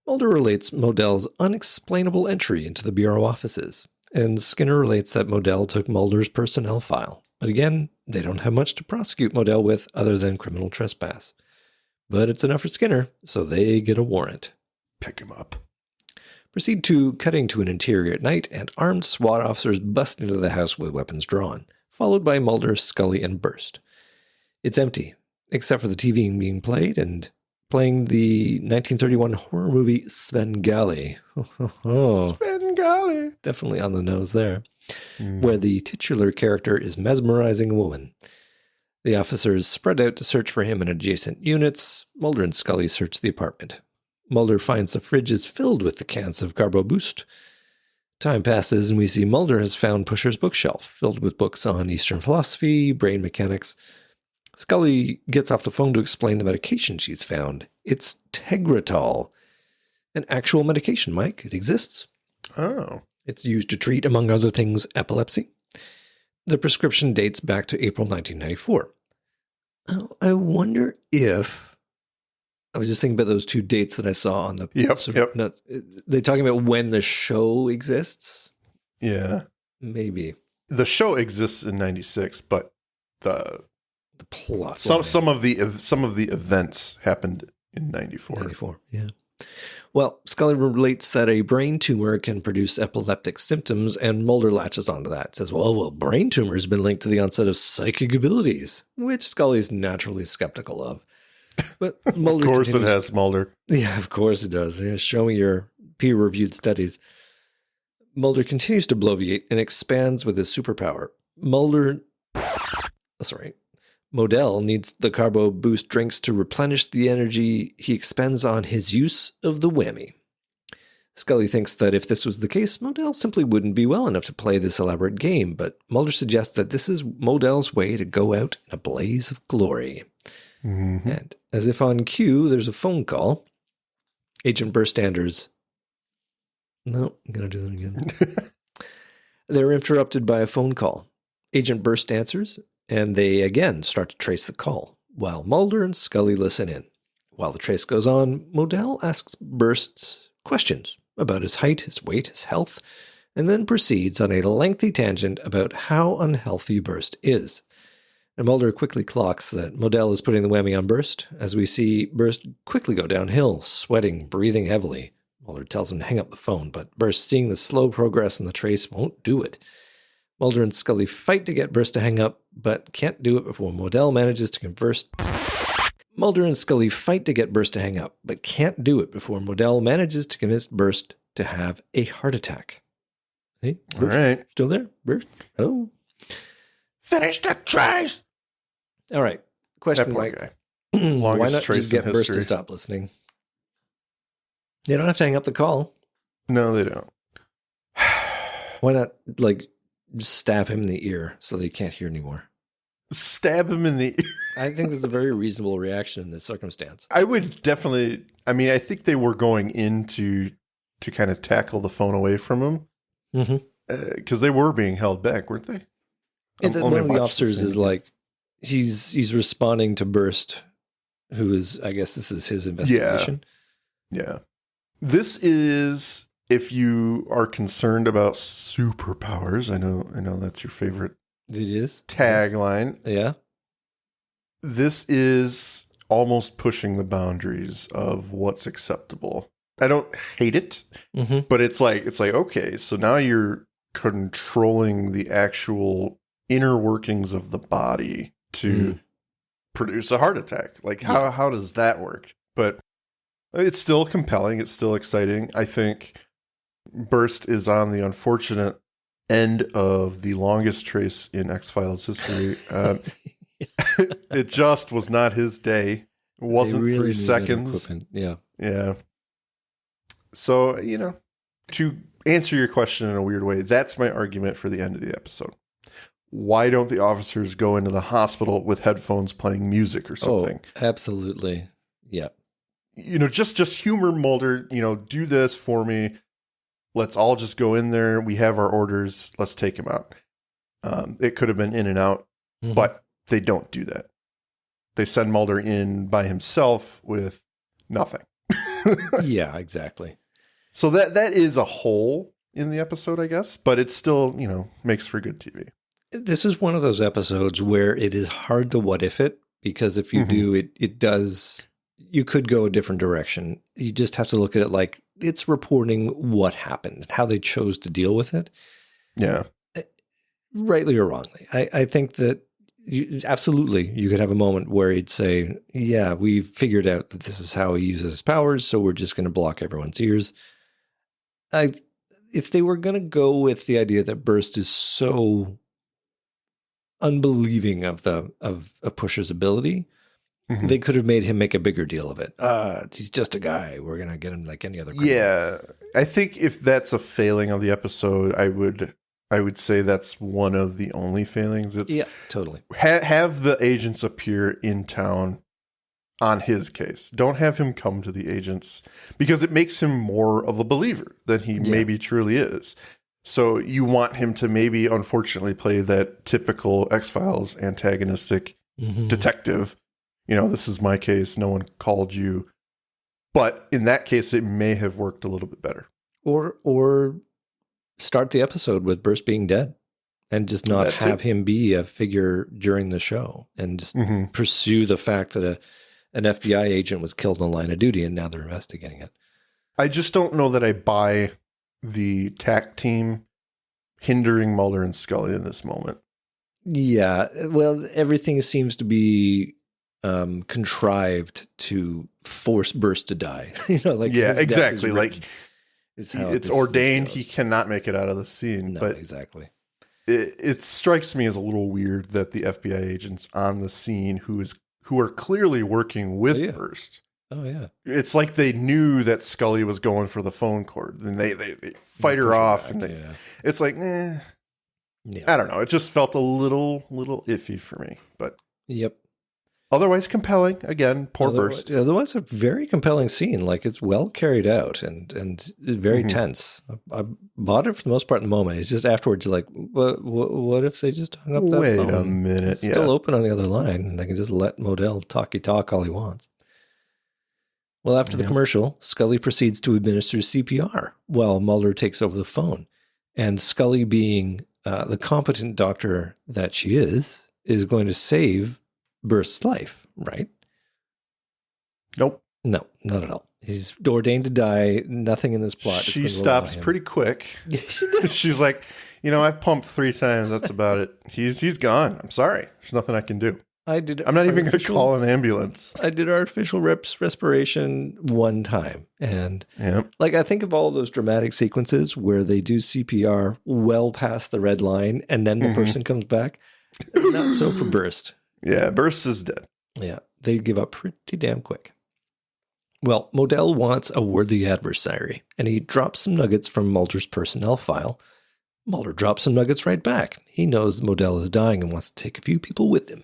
Mulder relates Modell's unexplainable entry into the Bureau offices, and Skinner relates that Modell took Mulder's personnel file. But again, they don't have much to prosecute Modell with other than criminal trespass. But it's enough for Skinner, so they get a warrant. Pick him up. Proceed to cutting to an interior at night, and armed SWAT officers bust into the house with weapons drawn, followed by Mulder, Scully, and Burst. It's empty, except for the TV being played, and playing the 1931 horror movie Svengali. Svengali. Definitely on the nose there. Where the titular character is mesmerizing a woman. The officers spread out to search for him in adjacent units. Mulder and Scully search the apartment. Mulder finds the fridge is filled with the cans of Carbo Boost. Time passes and we see Mulder has found Pusher's bookshelf, filled with books on Eastern philosophy, brain mechanics. Scully gets off the phone to explain the medication she's found. It's Tegretol. An actual medication, Mike. It exists. Oh. It's used to treat, among other things, epilepsy. The prescription dates back to April 1994. I wonder if... I was just thinking about those two dates that I saw on the... Yep. notes. They're talking about when the show exists? Yeah. Maybe. The show exists in 96, but the plot. Some of the events happened in 94. 94, yeah. Well, Scully relates that a brain tumor can produce epileptic symptoms, and Mulder latches onto that. Says, well, brain tumor has been linked to the onset of psychic abilities, which Scully's naturally skeptical of. But Mulder of course it has, Mulder. Yeah, of course it does. Yeah, show me your peer-reviewed studies. Mulder continues to bloviate and expands with his superpower. Modell needs the Carbo Boost drinks to replenish the energy he expends on his use of the whammy. Scully thinks that if this was the case, Modell simply wouldn't be well enough to play this elaborate game, but Mulder suggests that this is Modell's way to go out in a blaze of glory. Mm-hmm. And as if on cue, there's a phone call. Agent Burstander's... No, I'm going to do that again. They're interrupted by a phone call. Agent Burst answers, and they again start to trace the call, while Mulder and Scully listen in. While the trace goes on, Modell asks Burst questions about his height, his weight, his health, and then proceeds on a lengthy tangent about how unhealthy Burst is. And Mulder quickly clocks that Modell is putting the whammy on Burst, as we see Burst quickly go downhill, sweating, breathing heavily. Mulder tells him to hang up the phone, but Burst, seeing the slow progress in the trace, won't do it. Mulder and Scully fight to get Burst to hang up, but can't do it before Modell manages to convince Burst to have a heart attack. Hey, Burst, all right. Still there? Burst? Hello? Finish the trace! All right. Question, Mike. Why not just get Burst to stop listening? They don't have to hang up the call. No, they don't. Why not, just stab him in the ear so they can't hear anymore? Stab him in the ear? I think that's a very reasonable reaction in this circumstance. I would definitely... I mean, I think they were going in to kind of tackle the phone away from him. Because they were being held back, weren't they? One of the officers is like... He's responding to Burst, who is... I guess this is his investigation. Yeah. This is... If you are concerned about superpowers, I know that's your favorite tagline. Yes. Yeah. This is almost pushing the boundaries of what's acceptable. hate it, but it's like, okay, so now you're controlling the actual inner workings of the body to produce a heart attack. Like how does that work? But it's still compelling. It's still exciting. I think Burst is on the unfortunate end of the longest trace in X-Files history. It just was not his day. It wasn't really 3 seconds. Yeah. So, to answer your question in a weird way, that's my argument for the end of the episode. Why don't the officers go into the hospital with headphones playing music or something? Oh, absolutely. Yeah. Just humor Mulder, do this for me. Let's all just go in there. We have our orders. Let's take him out. It could have been in and out, but they don't do that. They send Mulder in by himself with nothing. Yeah, exactly. So that is a hole in the episode, I guess, but it still, makes for good TV. This is one of those episodes where it is hard to what if it, because if you do, it does, you could go a different direction. You just have to look at it like it's reporting what happened, how they chose to deal with it. Yeah. Rightly or wrongly. I think that absolutely you could have a moment where he'd say, yeah, we figured out that this is how he uses his powers, so we're just going to block everyone's ears. If they were going to go with the idea that Burst is so unbelieving of Pusher's ability, they could have made him make a bigger deal of it. He's just a guy. We're going to get him like any other criminal. Yeah. I think if that's a failing of the episode, I would say that's one of the only failings. It's totally. Have the agents appear in town on his case. Don't have him come to the agents, because it makes him more of a believer than he maybe truly is. So you want him to maybe, unfortunately, play that typical X-Files antagonistic detective. This is my case. No one called you. But in that case, it may have worked a little bit better. Or start the episode with Burst being dead and just not have him be a figure during the show, and just pursue the fact that an FBI agent was killed in the line of duty and now they're investigating it. I just don't know that I buy the TAC team hindering Mulder and Scully in this moment. Yeah. Well, everything seems to be contrived to force Burst to die. Exactly. It's ordained. He cannot make it out of the scene. No, but exactly. It strikes me as a little weird that the FBI agents on the scene who are clearly working with Burst. Oh yeah. It's like they knew that Scully was going for the phone cord, and they fight her off, and it's like, I don't know. It just felt a little iffy for me, but otherwise compelling. Again, poor Burst. Otherwise, a very compelling scene. Like, it's well carried out and very tense. I bought it for the most part in the moment. It's just afterwards, like, what if they just hung up that phone? Wait a minute. It's still open on the other line, and they can just let Modell talk all he wants. Well, after the commercial, Scully proceeds to administer CPR while Mulder takes over the phone. And Scully, being the competent doctor that she is going to save Burst's life, right? Nope. No, not at all. He's ordained to die. Nothing in this plot. She stops pretty quick. She's like, I've pumped 3 times. That's about it. He's gone. I'm sorry. There's nothing I can do. I'm not even going to call an ambulance. I did artificial respiration 1 time. And I think of all those dramatic sequences where they do CPR well past the red line and then the person comes back. Not so for Burst. Yeah, Burst is dead. Yeah, they give up pretty damn quick. Well, Modell wants a worthy adversary, and he drops some nuggets from Mulder's personnel file. Mulder drops some nuggets right back. He knows Modell is dying and wants to take a few people with him.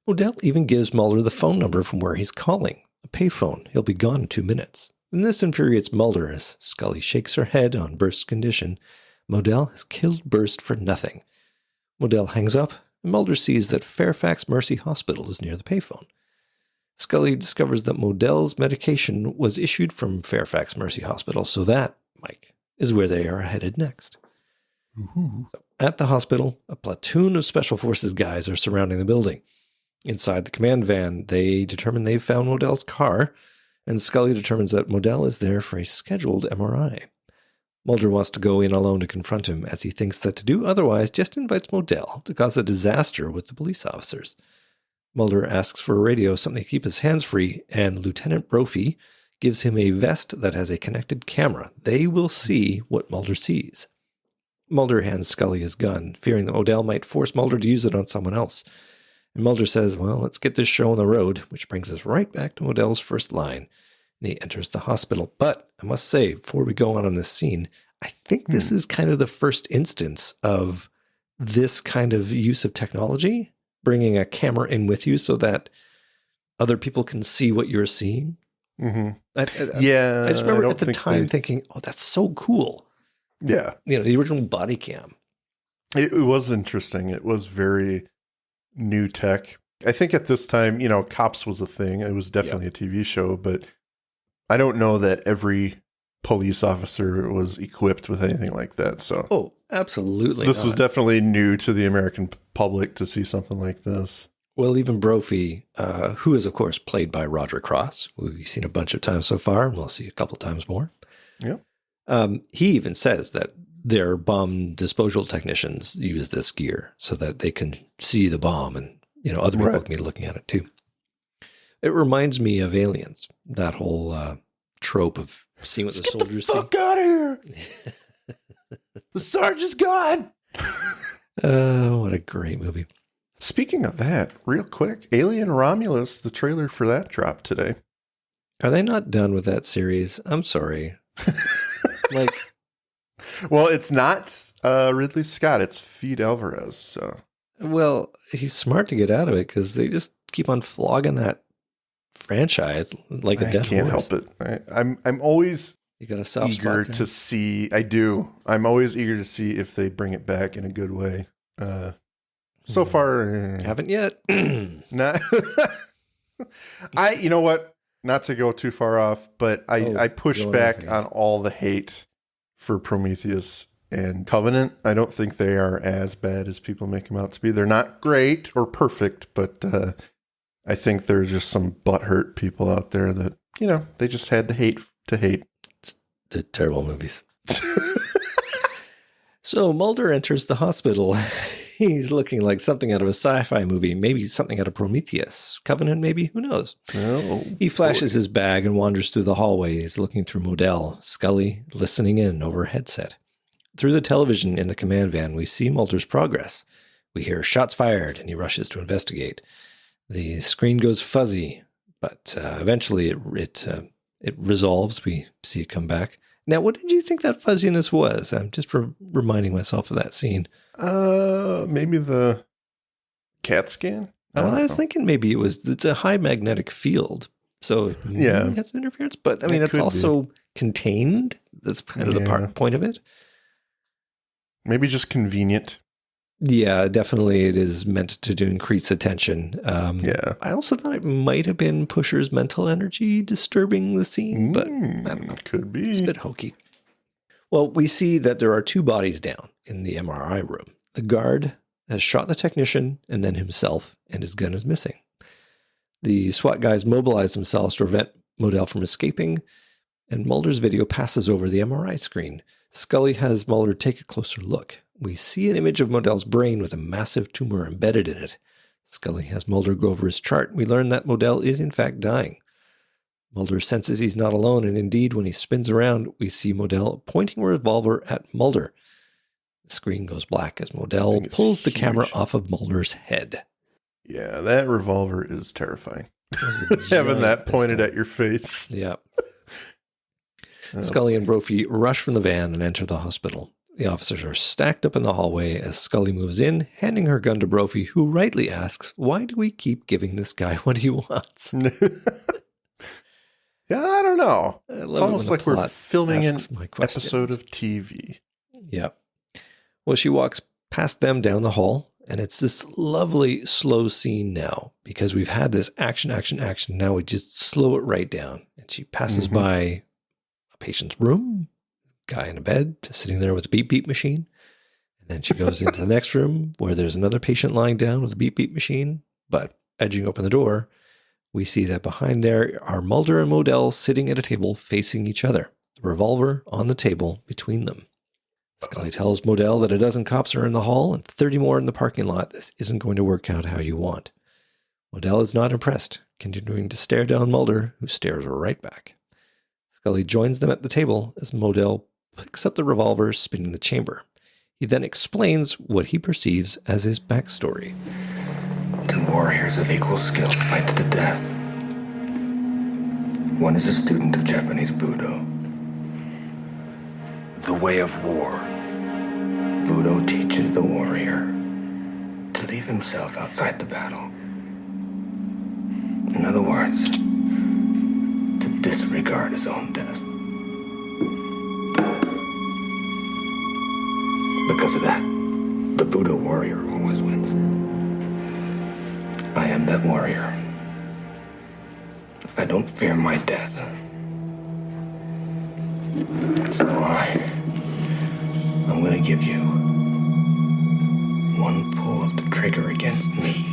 Modell even gives Mulder the phone number from where he's calling, a payphone. He'll be gone in 2 minutes. And this infuriates Mulder as Scully shakes her head on Burst's condition. Modell has killed Burst for nothing. Modell hangs up, and Mulder sees that Fairfax Mercy Hospital is near the payphone. Scully discovers that Modell's medication was issued from Fairfax Mercy Hospital, so that, Mike, is where they are headed next. So, at the hospital, a platoon of Special Forces guys are surrounding the building. Inside the command van, they determine they've found Modell's car, and Scully determines that Modell is there for a scheduled MRI. Mulder wants to go in alone to confront him, as he thinks that to do otherwise just invites Modell to cause a disaster with the police officers. Mulder asks for a radio, something to keep his hands free, and Lieutenant Brophy gives him a vest that has a connected camera. They will see what Mulder sees. Mulder hands Scully his gun, fearing that Modell might force Mulder to use it on someone else. And Mulder says, well, let's get this show on the road, which brings us right back to Modell's first line. And he enters the hospital. But I must say, before we go on this scene, I think this is kind of the first instance of this kind of use of technology, bringing a camera in with you so that other people can see what you're seeing. Mm-hmm. I just remember at the time thinking, oh, that's so cool. Yeah. The original body cam. It was interesting. It was very new tech. I think at this time, Cops was a thing. It was definitely a TV show, but I don't know that every police officer was equipped with anything like that. So, oh, absolutely. This was definitely new to the American public to see something like this. Well, even Brophy, who is, of course, played by Roger Cross, who we've seen a bunch of times so far, and we'll see a couple of times more. Yeah. He even says that their bomb disposal technicians use this gear so that they can see the bomb, and other people can be looking at it too. It reminds me of Aliens, that whole trope of seeing what the soldiers see. Get the fuck out of here! The sergeant's gone! Oh, what a great movie. Speaking of that, real quick, Alien Romulus, the trailer for that dropped today. Are they not done with that series? I'm sorry. Well, it's not Ridley Scott. It's Fede Alvarez. So. Well, he's smart to get out of it because they just keep on flogging that franchise like a dead horse. I can't help it. I'm always you got a soft eager spot to see. I do. I'm always eager to see if they bring it back in a good way. So far, haven't yet. Not. You know what? Not to go too far off, but I push back on all the hate for Prometheus and Covenant. I don't think they are as bad as people make them out to be. They're not great or perfect, but I think there's just some butthurt people out there that, they just had to hate. They're terrible movies. So Mulder enters the hospital. He's looking like something out of a sci-fi movie, maybe something out of Prometheus. Covenant, maybe? Who knows? Oh, he flashes his bag and wanders through the hallways, looking through Modell, Scully listening in over a headset. Through the television in the command van, we see Mulder's progress. We hear shots fired, and he rushes to investigate. The screen goes fuzzy, but eventually it resolves. We see it come back. Now, what did you think that fuzziness was? I'm just reminding myself of that scene. Maybe the CAT scan? I was thinking maybe it's a high magnetic field. So maybe it has interference, but I mean, it's also contained. That's kind of the point of it. Maybe just convenient. Yeah, definitely it is meant to increase attention. I also thought it might have been Pusher's mental energy disturbing the scene, but I don't know. Could be. It's a bit hokey. Well, we see that there are two bodies down in the MRI room. The guard has shot the technician and then himself, and his gun is missing. The SWAT guys mobilize themselves to prevent Modell from escaping, and Mulder's video passes over the MRI screen. Scully has Mulder take a closer look. We see an image of Modell's brain with a massive tumor embedded in it. Scully has Mulder go over his chart. We learn that Modell is in fact dying. Mulder senses he's not alone, and indeed, when he spins around, we see Modell pointing a revolver at Mulder. The screen goes black as Modell pulls the camera off of Mulder's head. Yeah, that revolver is terrifying. Having that pointed at your face. Yeah. Scully and Brophy rush from the van and enter the hospital. The officers are stacked up in the hallway as Scully moves in, handing her gun to Brophy, who rightly asks, why do we keep giving this guy what he wants? Yeah, I don't know. It's almost like we're filming an episode of TV. Yeah. Well, she walks past them down the hall, and it's this lovely slow scene now because we've had this action. Now we just slow it right down. And she passes by a patient's room, guy in a bed, just sitting there with a beep machine. And then she goes into the next room where there's another patient lying down with a beep machine, but edging open the door, We see that behind there are Mulder and Modell sitting at a table facing each other, the revolver on the table between them. Scully tells Modell that a dozen cops are in the hall and 30 more in the parking lot. This isn't going to work out how you want. Modell is not impressed, continuing to stare down Mulder, who stares right back. Scully joins them at the table as Modell picks up the revolver, spinning the chamber. He then explains what he perceives as his backstory. 2 warriors of equal skill fight to the death. One is a student of Japanese Budo. The way of war. Budo teaches the warrior to leave himself outside the battle. In other words, to disregard his own death. Because of that, the Budo warrior always wins. I am that warrior. I don't fear my death. So I'm gonna give you one pull of the trigger against me.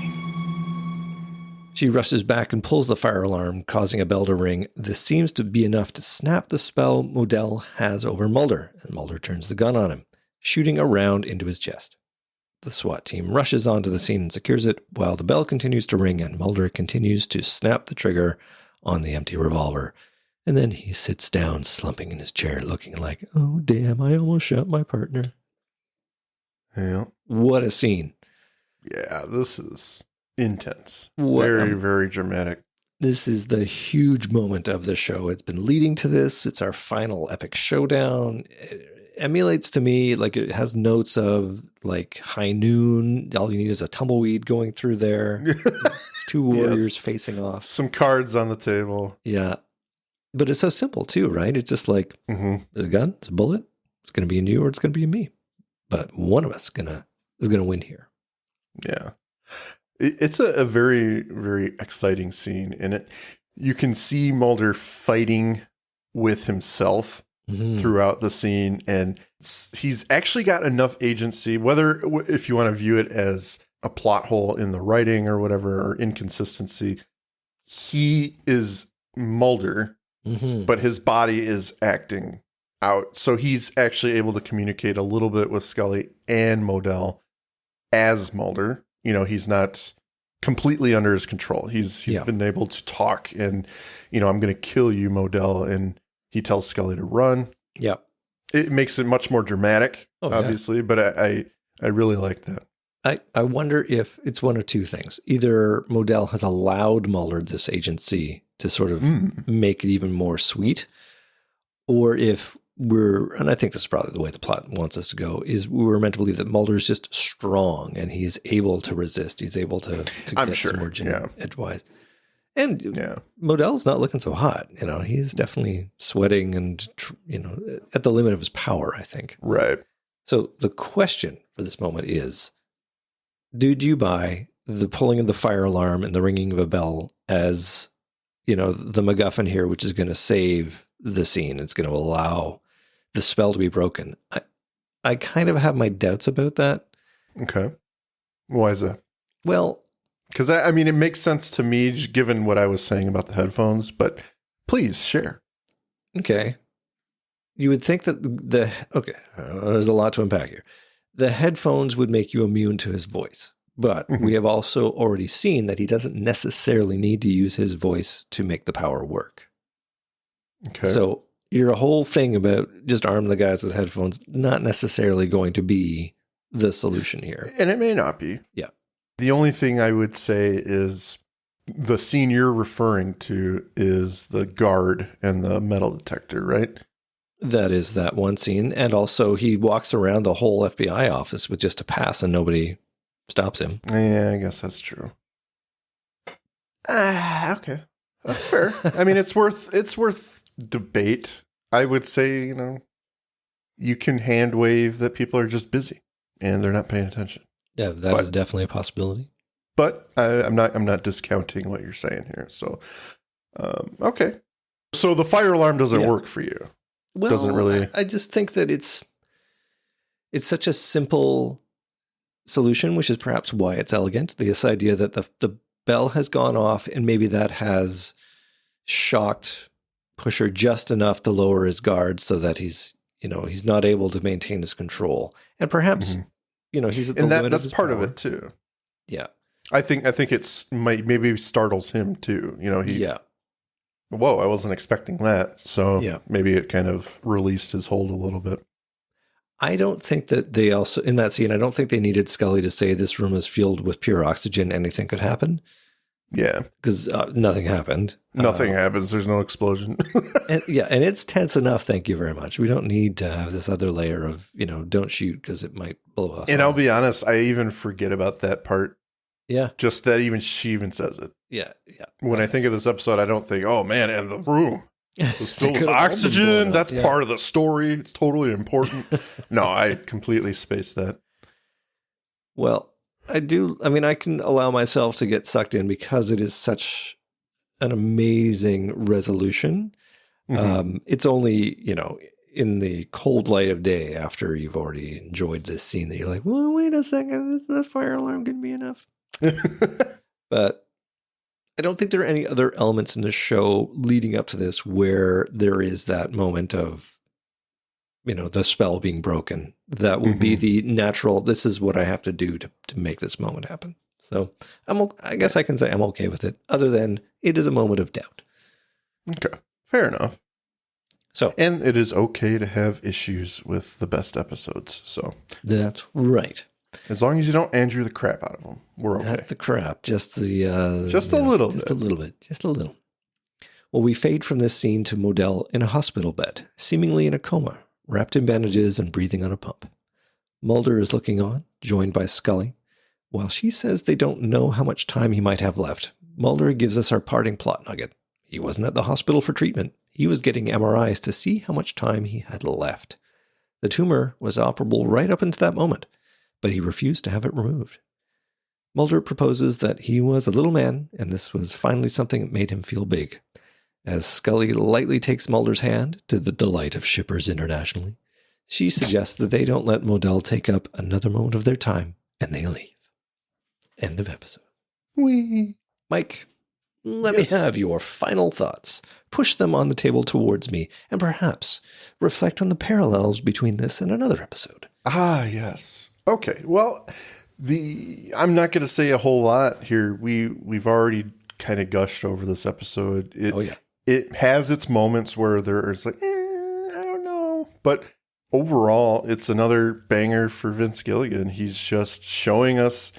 She rushes back and pulls the fire alarm, causing a bell to ring. This seems to be enough to snap the spell Modell has over Mulder, and Mulder turns the gun on him, shooting a round into his chest. The SWAT team rushes onto the scene and secures it, while the bell continues to ring and Mulder continues to snap the trigger on the empty revolver. And then he sits down, slumping in his chair, looking like, oh, damn, I almost shot my partner. Yeah. What a scene. Yeah, this is intense. What Very, very dramatic. This is the huge moment of the show. It's been leading to this. It's our final epic showdown. It emulates to me, like it has notes of like High Noon. All you need is a tumbleweed going through there. It's 2 warriors facing off. Some cards on the table. Yeah. But it's so simple too, right? It's just like, there's a gun, it's a bullet. It's going to be in you or it's going to be in me. But one of us is going to win here. Yeah. It's a very, very exciting scene. And you can see Mulder fighting with himself throughout the scene. And he's actually got enough agency, whether if you want to view it as a plot hole in the writing or whatever, or inconsistency, he is Mulder, but his body is acting out. So he's actually able to communicate a little bit with Scully and Modell as Mulder. You know, he's not completely under his control. He's been able to talk and, you know, I'm going to kill you, Modell. And he tells Scully to run. Yeah. It makes it much more dramatic, obviously, but I really like that. I wonder if it's one of 2 things. Either Modell has allowed Mulder this agency to sort of make it even more sweet, or if and I think this is probably the way the plot wants us to go, is we're meant to believe that Mulder's just strong and he's able to resist. He's able to get some more edgewise. And Modell's not looking so hot. You know, he's definitely sweating and, you know, at the limit of his power, I think. Right. So the question for this moment is, did you buy the pulling of the fire alarm and the ringing of a bell as, you know, the MacGuffin here, which is going to save the scene? It's going to allow the spell to be broken. I kind of have my doubts about that. Okay. Why is that? Well, because I mean, it makes sense to me, just given what I was saying about the headphones, but please share. Okay. You would think that there's a lot to unpack here. The headphones would make you immune to his voice, but we have also already seen that he doesn't necessarily need to use his voice to make the power work. Okay. So your whole thing about just arm the guys with headphones, not necessarily going to be the solution here. And it may not be. Yeah. The only thing I would say is the scene you're referring to is the guard and the metal detector, right? That is that one scene. And also he walks around the whole FBI office with just a pass and nobody stops him. Yeah, I guess that's true. Okay. That's fair. I mean, it's worth debate. I would say, you know, you can hand wave that people are just busy and they're not paying attention. Yeah, that is definitely a possibility. But I'm not discounting what you're saying here. So, okay. So the fire alarm doesn't work for you. Well, doesn't really. I just think that it's such a simple solution, which is perhaps why it's elegant. This idea that the bell has gone off, and maybe that has shocked Pusher just enough to lower his guard so that he's not able to maintain his control. And perhaps, he's at the limit of his part power. of it too. Yeah. I think it's maybe startles him too. Whoa, I wasn't expecting that. So maybe it kind of released his hold a little bit. I don't think that they also, in that scene, I don't think they needed Scully to say this room is filled with pure oxygen. Anything could happen. Yeah. Because nothing happened. Nothing happens. There's no explosion. and it's tense enough. Thank you very much. We don't need to have this other layer of, don't shoot because it might blow us. And I'll be honest, I even forget about that part. Yeah. Just that she even says it. Yeah. Yeah. When I think of this episode, I don't think, oh man, and the room was filled with oxygen. That's part of the story. It's totally important. No, I completely spaced that. Well, I do. I mean, I can allow myself to get sucked in because it is such an amazing resolution. Mm-hmm. It's only, in the cold light of day after you've already enjoyed this scene that you're like, well, wait a second. Is the fire alarm going to be enough? But I don't think there are any other elements in the show leading up to this where there is that moment of, the spell being broken. That would be the natural, this is what I have to do to make this moment happen. So I guess I can say I'm okay with it, other than it is a moment of doubt. Okay, fair enough. So, and it is okay to have issues with the best episodes. So that's right. As long as you don't Andrew the crap out of them, we're okay. Not the crap, just the just a little bit. Just a little. Well, we fade from this scene to Modell in a hospital bed, seemingly in a coma, wrapped in bandages and breathing on a pump. Mulder is looking on, joined by Scully. While she says they don't know how much time he might have left, Mulder gives us our parting plot nugget. He wasn't at the hospital for treatment. He was getting MRIs to see how much time he had left. The tumor was operable right up until that moment, but he refused to have it removed. Mulder proposes that he was a little man, and this was finally something that made him feel big. As Scully lightly takes Mulder's hand, to the delight of shippers internationally, she suggests that they don't let Modell take up another moment of their time, and they leave. End of episode. Whee! Mike, let me have your final thoughts. Push them on the table towards me, and perhaps reflect on the parallels between this and another episode. Ah, yes. Okay, well, I'm not going to say a whole lot here. We've already kind of gushed over this episode. It has its moments where there's like, I don't know. But overall, it's another banger for Vince Gilligan. He's just showing us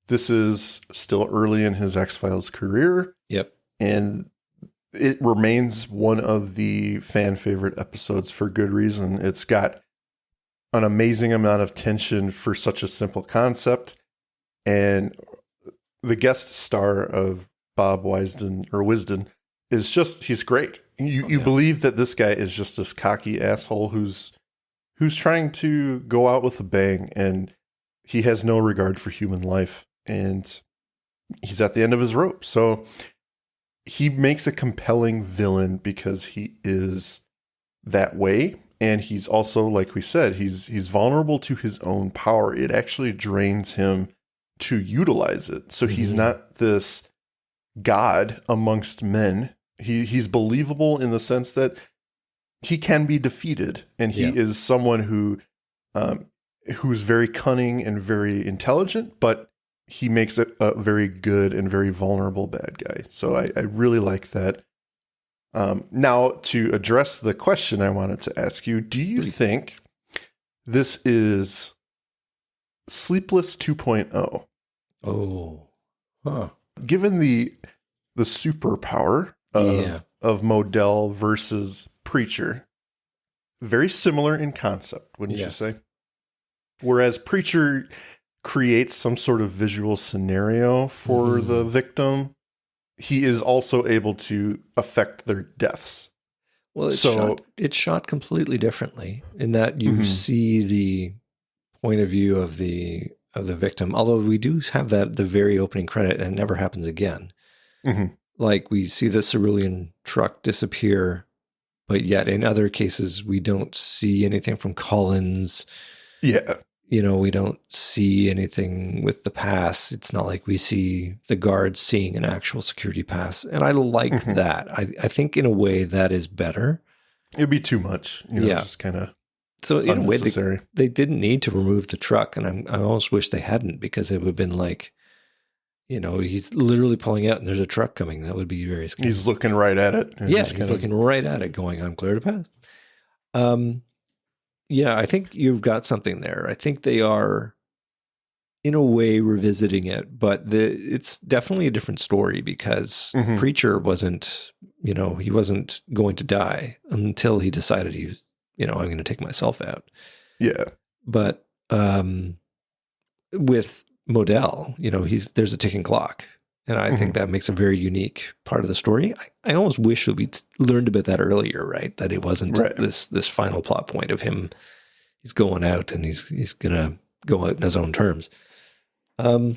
this is still early in his X-Files career. Yep. And it remains one of the fan favorite episodes for good reason. It's got an amazing amount of tension for such a simple concept. And the guest star of Bob Wisden is just, he's great. You believe that this guy is just this cocky asshole who's trying to go out with a bang, and he has no regard for human life, and he's at the end of his rope. So he makes a compelling villain because he is that way. And he's also, like we said, he's vulnerable to his own power. It actually drains him to utilize it. So he's not this god amongst men. He's believable in the sense that he can be defeated, and he is someone who's very cunning and very intelligent, but he makes it a very good and very vulnerable bad guy. So I really like that. Now, to address the question I wanted to ask you, do you think this is Sleepless 2.0? Oh, huh. Given the superpower of Modell versus Preacher, very similar in concept, wouldn't you say? Whereas Preacher creates some sort of visual scenario for the victim, he is also able to affect their deaths. Well, it's shot completely differently in that you see the point of view of the victim. Although we do have the very opening credit, and it never happens again. Like we see the cerulean truck disappear, but yet in other cases we don't see anything from Collins. Yeah. we don't see anything with the pass. It's not like we see the guards seeing an actual security pass. And I like that. I think in a way that is better. It'd be too much. Just kind of so in unnecessary. A way, they didn't need to remove the truck. And I almost wish they hadn't, because it would have been like, he's literally pulling out and there's a truck coming. That would be very scary. He's looking right at it. He's looking right at it going, I'm clear to pass. I think you've got something there. I think they are, in a way, revisiting it, but it's definitely a different story, because Preacher wasn't, he wasn't going to die until he decided I'm going to take myself out. Yeah. But with Modell, there's a ticking clock. And I think that makes a very unique part of the story. I almost wish that we'd learned about that earlier, right? That it wasn't this final plot point of him. He's going out and he's going to go out in his own terms. I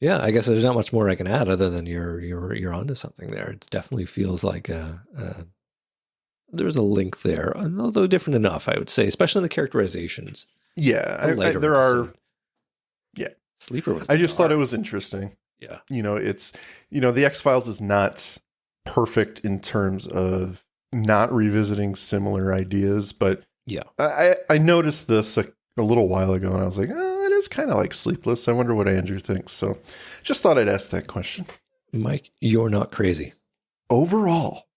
guess there's not much more I can add other than you're onto something there. It definitely feels like there's a link there, although different enough, I would say, especially in the characterizations. Yeah, there are. Yeah. Sleeper was. I just thought it was interesting. Yeah. It's, the X-Files is not perfect in terms of not revisiting similar ideas, but yeah, I noticed this a little while ago and I was like, it is kind of like Sleepless. I wonder what Andrew thinks. So just thought I'd ask that question. Mike, you're not crazy. Overall,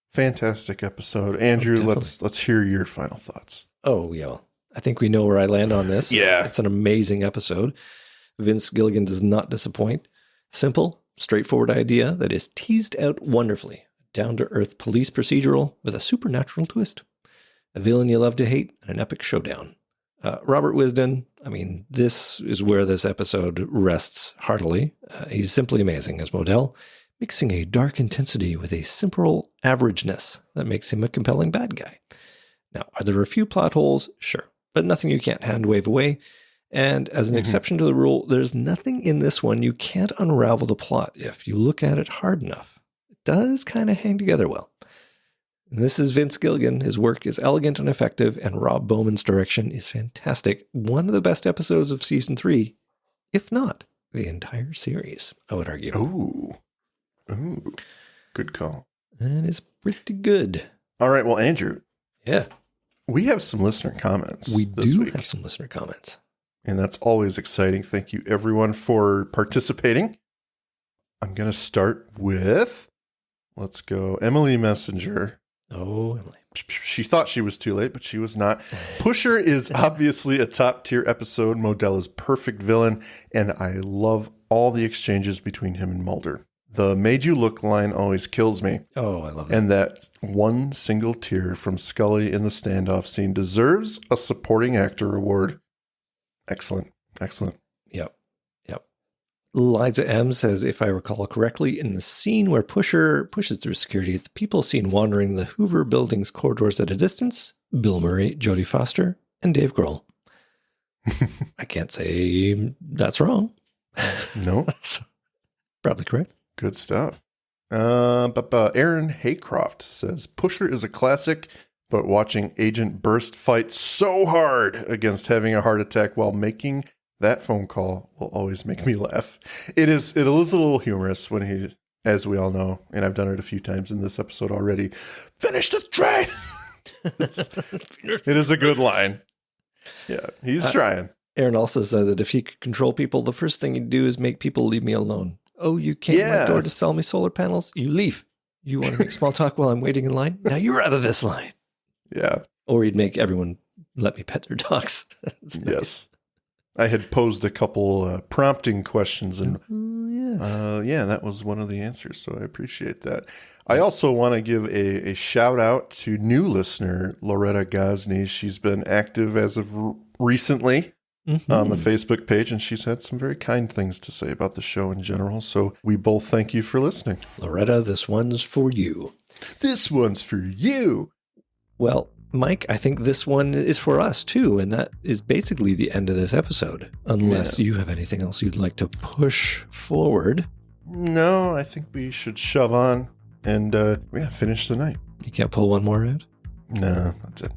fantastic episode. Andrew, let's hear your final thoughts. Oh, yeah. I think we know where I land on this. Yeah. It's an amazing episode. Vince Gilligan does not disappoint. Simple, straightforward idea that is teased out wonderfully. Down-to-earth police procedural with a supernatural twist. A villain you love to hate and an epic showdown. Robert Wisden, this is where this episode rests heartily. He's simply amazing as Modell, mixing a dark intensity with a simple averageness that makes him a compelling bad guy. Now, are there a few plot holes? Sure, but nothing you can't hand-wave away. And as an exception to the rule, there's nothing in this one you can't unravel the plot if you look at it hard enough. It does kind of hang together well. And this is Vince Gilligan. His work is elegant and effective, and Rob Bowman's direction is fantastic. One of the best episodes of season 3, if not the entire series, I would argue. Ooh, good call. That is pretty good. All right, well, Andrew. Yeah. We have some listener comments. We do have some listener comments. And that's always exciting. Thank you, everyone, for participating. I'm going to start with, let's go, Emily Messenger. Oh, Emily. She thought she was too late, but she was not. Pusher is obviously a top-tier episode. Modell is perfect villain, and I love all the exchanges between him and Mulder. The made you look line always kills me. Oh, I love that. And that one single tear from Scully in the standoff scene deserves a supporting actor award. Excellent. Yep. Liza M says, if I recall correctly, in the scene where Pusher pushes through security, the people seen wandering the Hoover Building's corridors at a distance, Bill Murray, Jodie Foster, and Dave Grohl. I can't say that's wrong. No. Probably correct. Good stuff. But Aaron Haycroft says, Pusher is a classic, but watching Agent Burst fight so hard against having a heart attack while making that phone call will always make me laugh. It is a little humorous when he, as we all know, and I've done it a few times in this episode already, finish the train. It is a good line. Yeah, he's trying. Aaron also said that if he could control people, the first thing he'd do is make people leave me alone. Oh, you came to my door to sell me solar panels? You leave. You want to make small talk while I'm waiting in line? Now you're out of this line. Yeah. Or he'd make everyone let me pet their dogs. Nice. Yes. I had posed a couple prompting questions, and that was one of the answers, so I appreciate that. I also want to give a shout out to new listener, Loretta Gosney. She's been active as of recently on the Facebook page, and she's had some very kind things to say about the show in general, so we both thank you for listening. Loretta, this one's for you. This one's for you. Well, Mike, I think this one is for us too, and that is basically the end of this episode, unless you have anything else you'd like to push forward. No, I think we should shove on and finish the night. You can't pull one more out? No, that's it.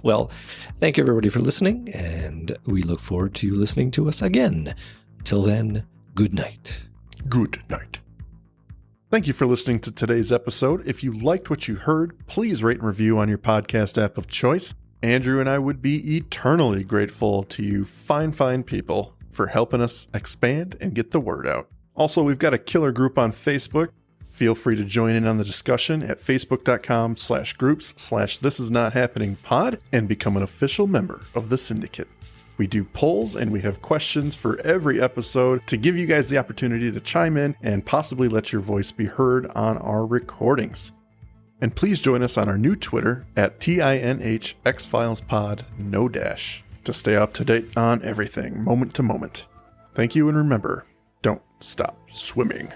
Well, thank you everybody for listening, and we look forward to you listening to us again. Till then, good night. Good night. Thank you for listening to today's episode. If you liked what you heard, please rate and review on your podcast app of choice. Andrew and I would be eternally grateful to you fine people for helping us expand and get the word out. Also, we've got a killer group on Facebook. Feel free to join in on the discussion at facebook.com/groups/thisisnothappeningpod and become an official member of the syndicate. We do polls and we have questions for every episode to give you guys the opportunity to chime in and possibly let your voice be heard on our recordings. And please join us on our new Twitter at tinhxfilespod, no dash, to stay up to date on everything, moment to moment. Thank you, and remember, don't stop swimming.